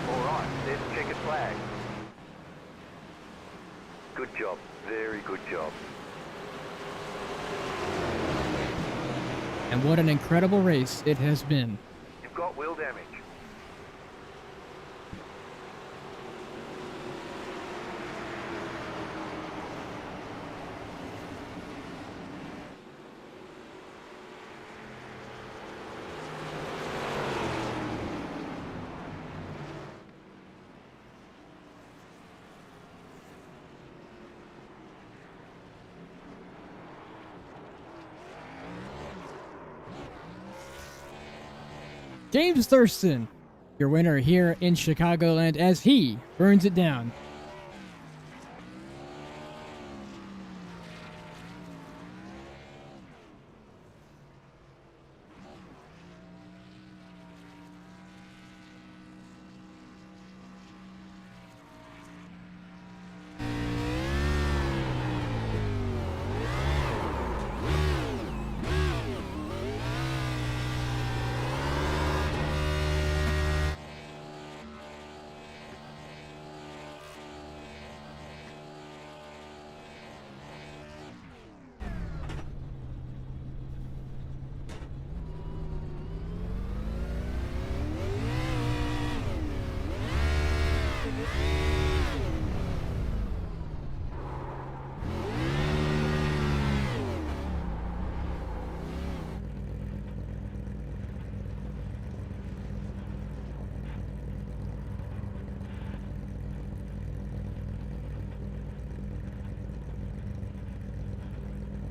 All right, there's the checkered flag. Good job, very good job. And what an incredible race it has been. You've got wheel damage. James Thurston, your winner here in Chicagoland as he burns it down.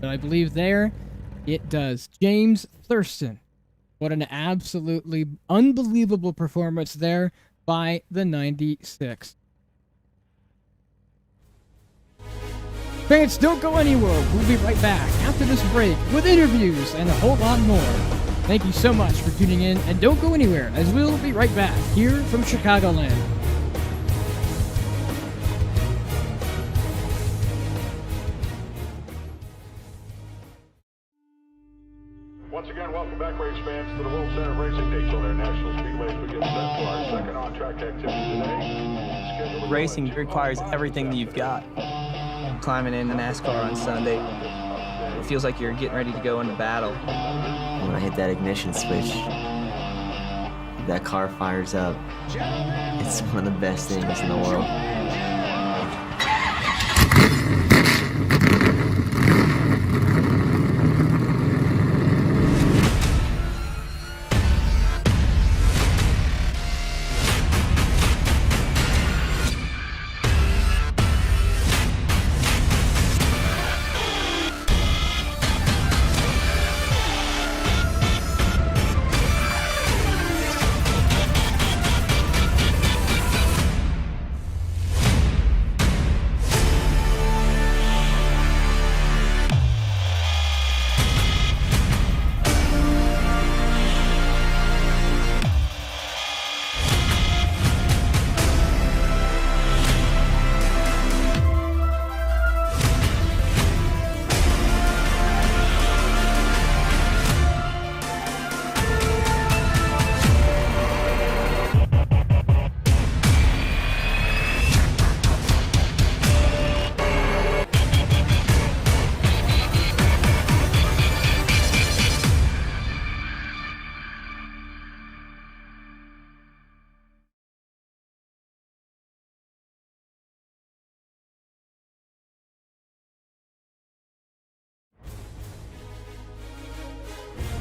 And I believe there it does. James Thurston. What an absolutely unbelievable performance there by the 96. Fans, don't go anywhere. We'll be right back after this break with interviews and a whole lot more. Thank you so much for tuning in, and don't go anywhere as we'll be right back here from Chicagoland. Once again, welcome back, race fans, to the World Center of Racing, Daytona National Speedway, as we get set for our second on-track activity today. Racing requires everything that you've got. Climbing into NASCAR on Sunday, it feels like you're getting ready to go into battle. When I hit that ignition switch, that car fires up. It's one of the best things in the world.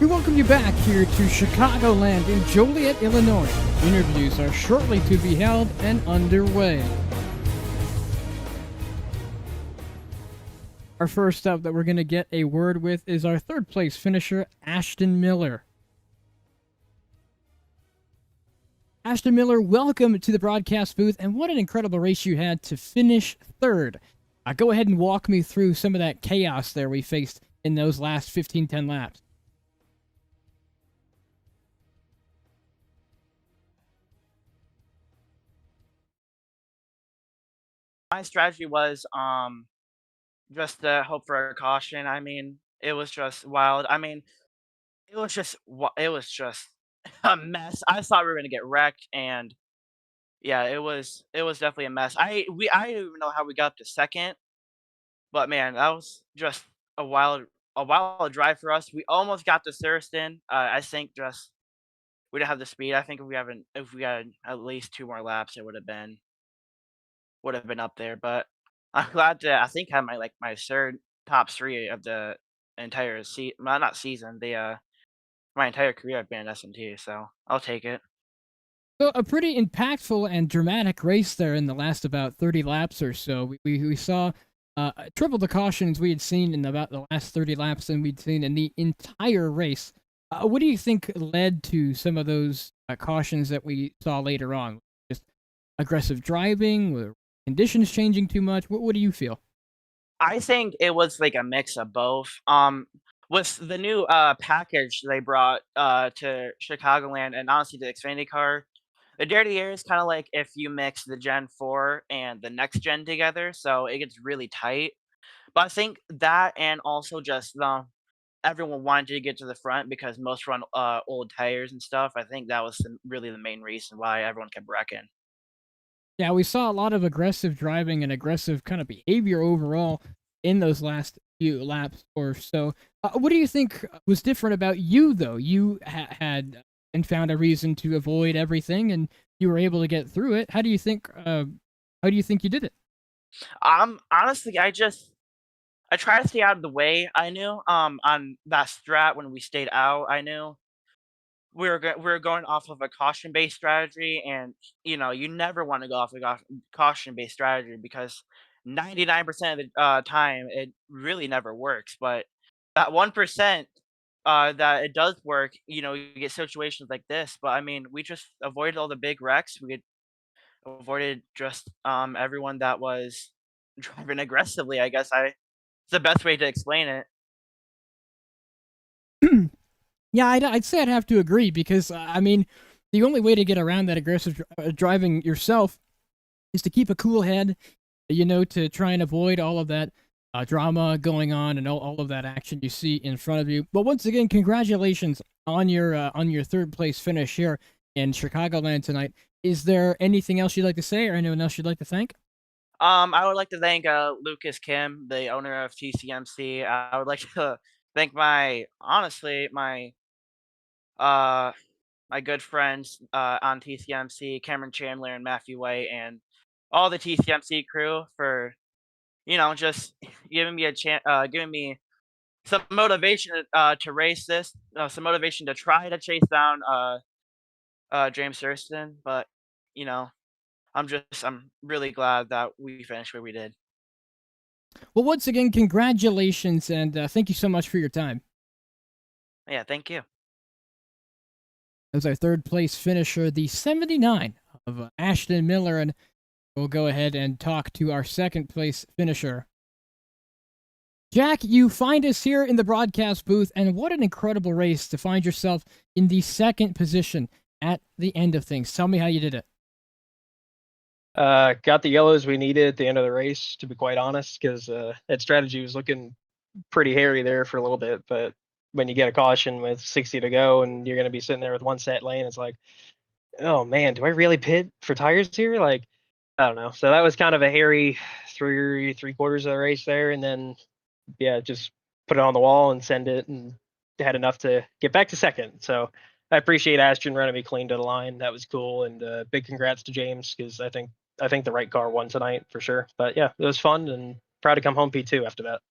We welcome you back here to Chicagoland in Joliet, Illinois. Interviews are shortly to be held and underway. Our first up that we're going to get a word with is our third place finisher, Ashton Miller. Ashton Miller, welcome to the broadcast booth, and what an incredible race you had to finish third. Go ahead and walk me through some of that chaos there we faced in those last 10 laps. My strategy was just to hope for a caution. I mean, it was just wild. I mean, it was just a mess. I thought we were gonna get wrecked, and yeah, it was definitely a mess. I don't even know how we got to second, but man, that was just a wild drive for us. We almost got to Thurston. I think just we didn't have the speed. I think if we had at least 2 more laps, it would have been up there. But I'm glad to I think I had my third top three of the entire well, not season, my entire career I've been in SMT, so I'll take it. So a pretty impactful and dramatic race there in the last about 30 laps or so. We saw triple the cautions we had seen in about the last 30 laps than we'd seen in the entire race. What do you think led to some of those cautions that we saw later on? Just aggressive driving? Were conditions changing too much? What do you feel? I think it was like a mix of both. With the new package they brought to Chicagoland and honestly the Xfinity car, the Dirty Air is kind of like if you mix the Gen 4 and the next gen together, so it gets really tight. But I think that and also just everyone wanted to get to the front because most run old tires and stuff. I think that was really the main reason why everyone kept wrecking. Yeah, we saw a lot of aggressive driving and aggressive kind of behavior overall in those last few laps or so. What do you think was different about you, though? You had and found a reason to avoid everything, and you were able to get through it. How do you think? How do you think you did it? Honestly, I try to stay out of the way. I knew on that strat when we stayed out, I knew we were going off of a caution based strategy, and you never want to go off a caution based strategy because 99% of the time it really never works. But that 1% that it does work, you get situations like this. But I mean, we just avoided all the big wrecks. We avoided just everyone that was driving aggressively. I guess it's the best way to explain it. Yeah, I'd say I'd have to agree because I mean, the only way to get around that aggressive driving yourself is to keep a cool head, to try and avoid all of that drama going on and all of that action you see in front of you. But once again, congratulations on your third place finish here in Chicagoland tonight. Is there anything else you'd like to say, or anyone else you'd like to thank? I would like to thank Lucas Kim, the owner of TCMC. I would like to thank uh my good friends on TCMC, Cameron Chandler and Matthew White, and all the TCMC crew for just giving me a chance, giving me some motivation to race this, some motivation to try to chase down James Thurston. But you know, I'm really glad that we finished where we did. Well, once again, congratulations, and thank you so much for your time. Yeah, thank you. That was our third place finisher, the 79 of Ashton Miller, and we'll go ahead and talk to our second place finisher. Jack, you find us here in the broadcast booth, and what an incredible race to find yourself in the second position at the end of things. Tell me how you did it. Got the yellows we needed at the end of the race, to be quite honest, because that strategy was looking pretty hairy there for a little bit. But when you get a caution with 60 to go and you're going to be sitting there with one set lane, it's like, oh man, do I really pit for tires here? Like, I don't know. So that was kind of a hairy three quarters of the race there, and then yeah, just put it on the wall and send it, and had enough to get back to second. So I appreciate Ashton running me clean to the line. That was cool, and big congrats to James, because I think the right car won tonight for sure. But yeah, it was fun, and proud to come home P2 after that.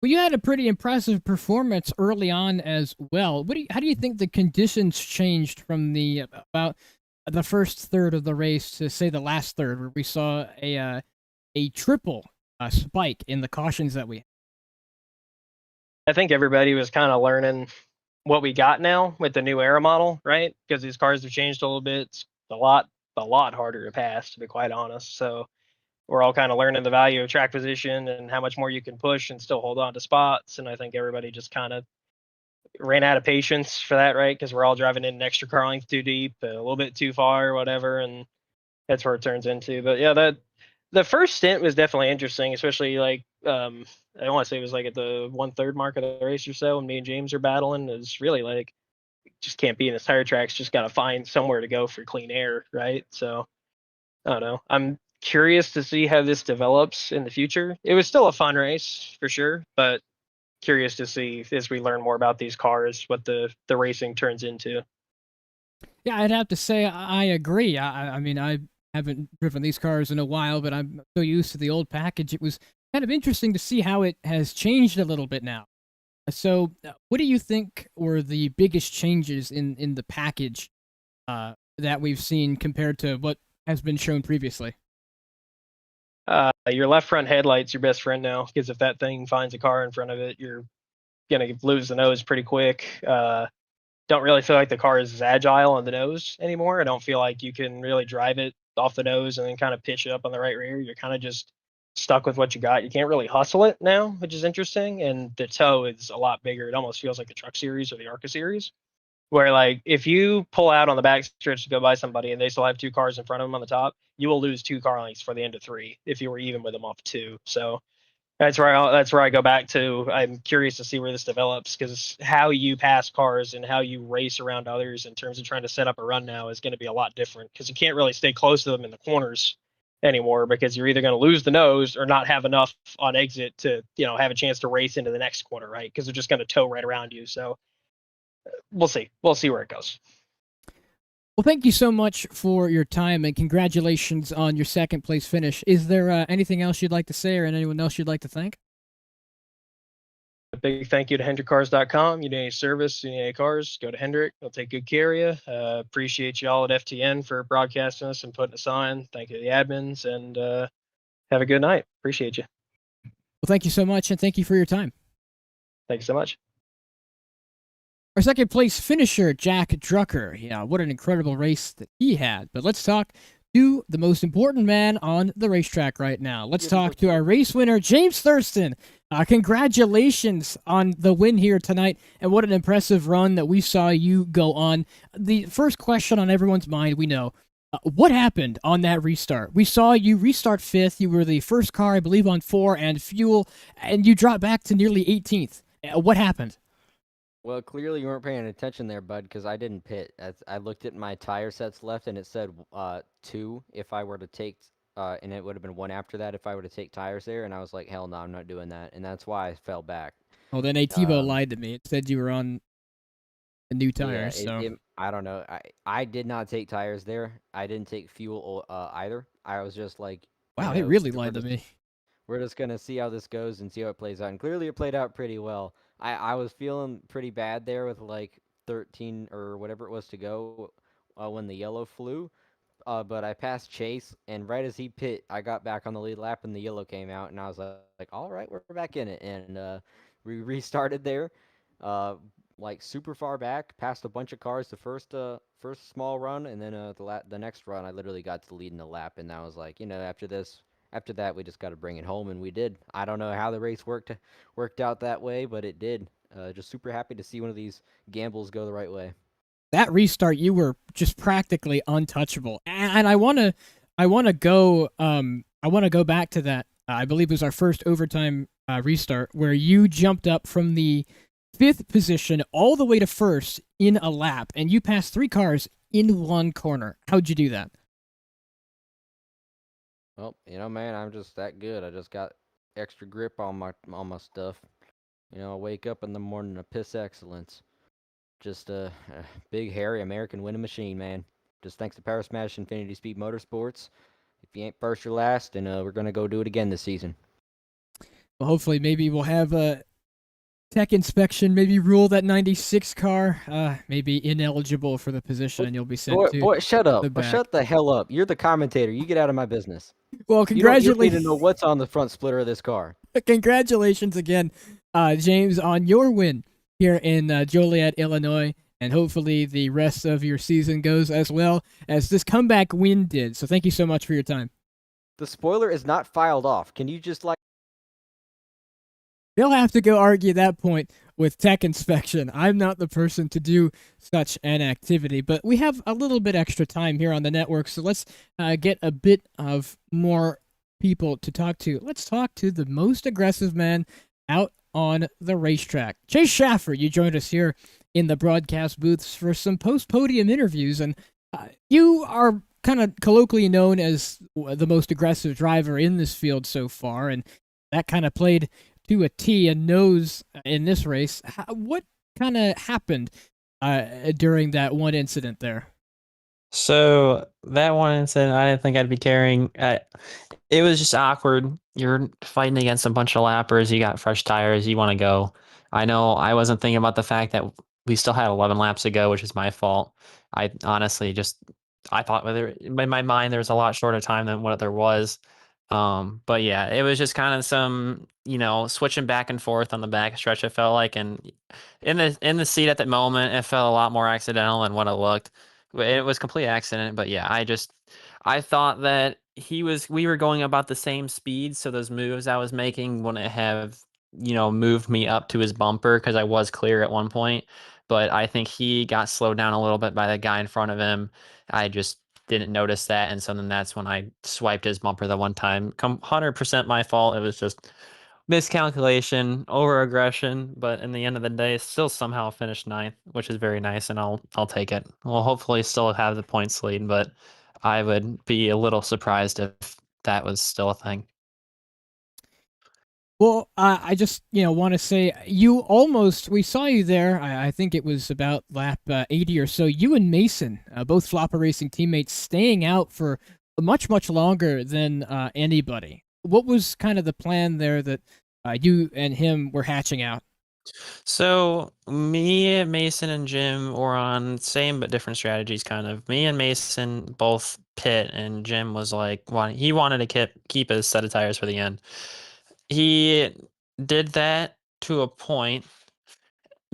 Well, you had a pretty impressive performance early on as well. How do you think the conditions changed from the about the first third of the race to say the last third, where we saw a triple spike in the cautions that we had? I think everybody was kind of learning what we got now with the new era model, right? Because these cars have changed a little bit. It's a lot harder to pass, to be quite honest. So we're all kind of learning the value of track position and how much more you can push and still hold on to spots. And I think everybody just kind of ran out of patience for that, right? Because we're all driving in an extra car length too deep, a little bit too far, or whatever, and that's where it turns into. But yeah, the first stint was definitely interesting, especially like I want to say it was like at the 1/3 mark of the race or so, when me and James are battling. It's really like just can't be in this tire tracks. Just got to find somewhere to go for clean air, right? So I don't know. I'm curious to see how this develops in the future. It was still a fun race for sure, but curious to see as we learn more about these cars what the racing turns into. Yeah, I'd have to say I agree. I mean, I haven't driven these cars in a while, but I'm so used to the old package. It was kind of interesting to see how it has changed a little bit now. So, what do you think were the biggest changes in the package that we've seen compared to what has been shown previously? Your left front headlight's your best friend now, because if that thing finds a car in front of it, you're gonna lose the nose pretty quick. Don't really feel like the car is as agile on the nose anymore. I don't feel like you can really drive it off the nose and then kind of pitch it up on the right rear. You're kind of just stuck with what you got. You can't really hustle it now, which is interesting. And the toe is a lot bigger. It almost feels like the Truck Series or the ARCA Series, where like if you pull out on the back stretch to go by somebody and they still have two cars in front of them on the top, you will lose two car lengths for the end of three if you were even with them off two. So that's where I go back to. I'm curious to see where this develops, because how you pass cars and how you race around others in terms of trying to set up a run now is going to be a lot different, because you can't really stay close to them in the corners anymore, because you're either going to lose the nose or not have enough on exit to have a chance to race into the next corner, right? Because they're just going to tow right around you. So we'll see where it goes. Well, thank you so much for your time, and congratulations on your second place finish. Is there anything else you'd like to say, or anyone else you'd like to thank? A big thank you to HendrickCars.com. You need any service, you need any cars, go to Hendrick. They'll take good care of you. Appreciate you all at FTN for broadcasting us and putting us on. Thank you to the admins, and have a good night. Appreciate you. Well, thank you so much, and thank you for your time. Thank you so much. Our second place finisher, Jack Drucker. Yeah, what an incredible race that he had. But let's talk to the most important man on the racetrack right now. Let's talk to our race winner, James Thurston. Congratulations on the win here tonight, and what an impressive run that we saw you go on. The first question on everyone's mind, we know, what happened on that restart? We saw you restart fifth. You were the first car, I believe, on 4 and fuel, and you dropped back to nearly 18th. What happened? Well, clearly you weren't paying attention there, bud, because I didn't pit. I looked at my tire sets left, and it said 2 if I were to take, and it would have been 1 after that if I were to take tires there, and I was like, hell no, I'm not doing that, and that's why I fell back. Well, then ATVO lied to me. It said you were on the new tires, I don't know. I did not take tires there. I didn't take fuel either. I was just like, wow, they really lied to me. We're just going to see how this goes and see how it plays out, and clearly it played out pretty well. I was feeling pretty bad there with like 13 or whatever it was to go when the yellow flew. But I passed Chase, and right as he pit, I got back on the lead lap, and the yellow came out, and I was like, all right, we're back in it. And we restarted there, like super far back, passed a bunch of cars the first small run, and then the next run, I literally got to the lead in the lap, and I was like, after that, we just got to bring it home, and we did. I don't know how the race worked out that way, but it did. Just super happy to see one of these gambles go the right way. That restart, you were just practically untouchable. And I want to go back to that. I believe it was our first overtime restart where you jumped up from the 5th position all the way to 1st in a lap, and you passed 3 cars in 1 corner. How'd you do that? Well, man, I'm just that good. I just got extra grip on my stuff. I wake up in the morning to piss excellence. Just a big, hairy American winning machine, man. Just thanks to Power Smash Infinity Speed Motorsports. If you ain't first, you're last, and we're going to go do it again this season. Well, hopefully maybe we'll have tech inspection, maybe rule that 96 car maybe ineligible for the position, and you'll be sent to Boy, shut up. the back. Shut the hell up. You're the commentator. You get out of my business. Well, You don't need congratulations. to know what's on the front splitter of this car. Congratulations again, James, on your win here in Joliet, Illinois, and hopefully the rest of your season goes as well as this comeback win did. So thank you so much for your time. The spoiler is not filed off. Can you just like... They'll have to go argue that point with tech inspection. I'm not the person to do such an activity, but we have a little bit extra time here on the network, so let's get a bit of more people to talk to. Let's talk to the most aggressive man out on the racetrack. Chase Schaffer, you joined us here in the broadcast booths for some post-podium interviews, and you are kind of colloquially known as the most aggressive driver in this field so far, and that kind of played to a T and nose in this race. What kind of happened during that one incident there? So that one incident, I didn't think I'd be carrying. It was just awkward. You're fighting against a bunch of lappers. You got fresh tires. You want to go. I know I wasn't thinking about the fact that we still had 11 laps to go, which is my fault. I honestly I thought in my mind there was a lot shorter time than what there was. But yeah, it was just kind of some, switching back and forth on the back stretch, it felt like, and in the seat at that moment, it felt a lot more accidental than what it looked. It was complete accident, but yeah, I thought that we were going about the same speed, so those moves I was making wouldn't have, moved me up to his bumper because I was clear at one point, but I think he got slowed down a little bit by the guy in front of him. I just didn't notice that, and so then that's when I swiped his bumper the one time. 100% my fault. It was just miscalculation, over aggression, but in the end of the day, still somehow finished 9th, which is very nice, and I'll take it. We'll hopefully still have the points lead, but I would be a little surprised if that was still a thing. Well, I just want to say we saw you there. I think it was about lap 80 or so. You and Mason, both Flopper Racing teammates, staying out for much longer than anybody. What was kind of the plan there that you and him were hatching out? So me, Mason, and Jim were on same but different strategies, kind of. Me and Mason both pit, and Jim was like, he wanted to keep his set of tires for the end. He did that to a point.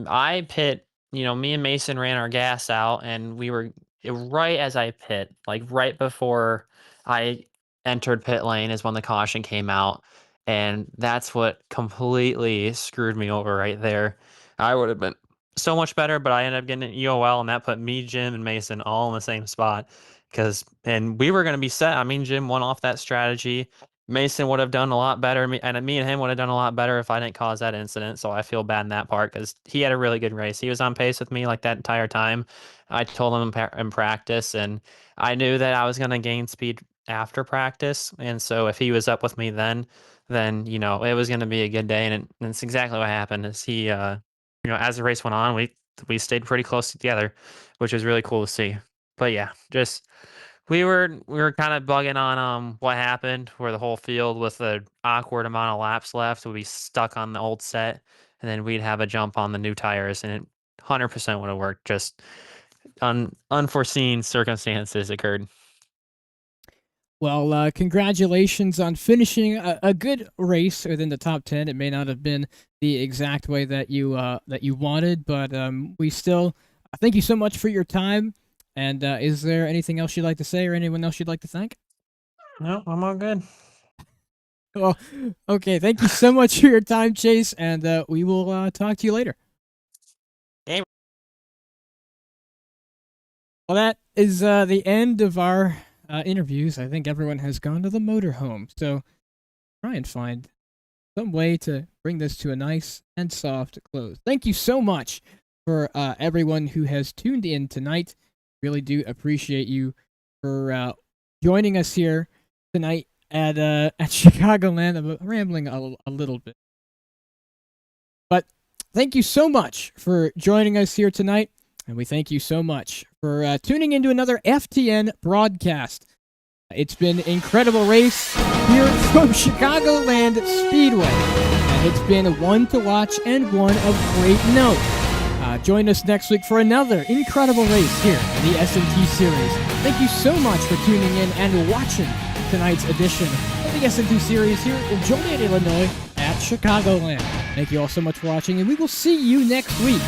I pit, me and Mason ran our gas out, and we were right as I pit, like right before I entered pit lane is when the caution came out, and that's what completely screwed me over right there. I would have been so much better, but I ended up getting an EOL, and that put me, Jim, and Mason all in the same spot, and we were going to be set. I mean, Jim went off that strategy. Mason would have done a lot better, and me and him would have done a lot better if I didn't cause that incident, so I feel bad in that part because he had a really good race. He was on pace with me like that entire time. I told him in practice, and I knew that I was going to gain speed after practice, and so if he was up with me then it was going to be a good day, and it's exactly what happened. Is he, as the race went on, we stayed pretty close together, which was really cool to see. But yeah, just we were kind of bugging on what happened, where the whole field with an awkward amount of laps left would be stuck on the old set, and then we'd have a jump on the new tires, and it 100% would have worked. Just unforeseen circumstances occurred. Well, congratulations on finishing a good race within the top 10. It may not have been the exact way that you wanted, but we still thank you so much for your time. And is there anything else you'd like to say, or anyone else you'd like to thank? No, I'm all good. Well, okay. Thank you so much for your time, Chase, and we will talk to you later. Hey. Well, that is the end of our interviews. I think everyone has gone to the motorhome, so try and find some way to bring this to a nice and soft close. Thank you so much for everyone who has tuned in tonight. Really do appreciate you for joining us here tonight at Chicagoland. I'm rambling a little bit, but thank you so much for joining us here tonight, and we thank you so much for tuning into another FTN broadcast. It's been an incredible race here from Chicagoland Speedway. It's been one to watch and one of great note. Join us next week for another incredible race here in the SMT Series. Thank you so much for tuning in and watching tonight's edition of the SMT Series here in Joliet, Illinois at Chicagoland. Thank you all so much for watching, and we will see you next week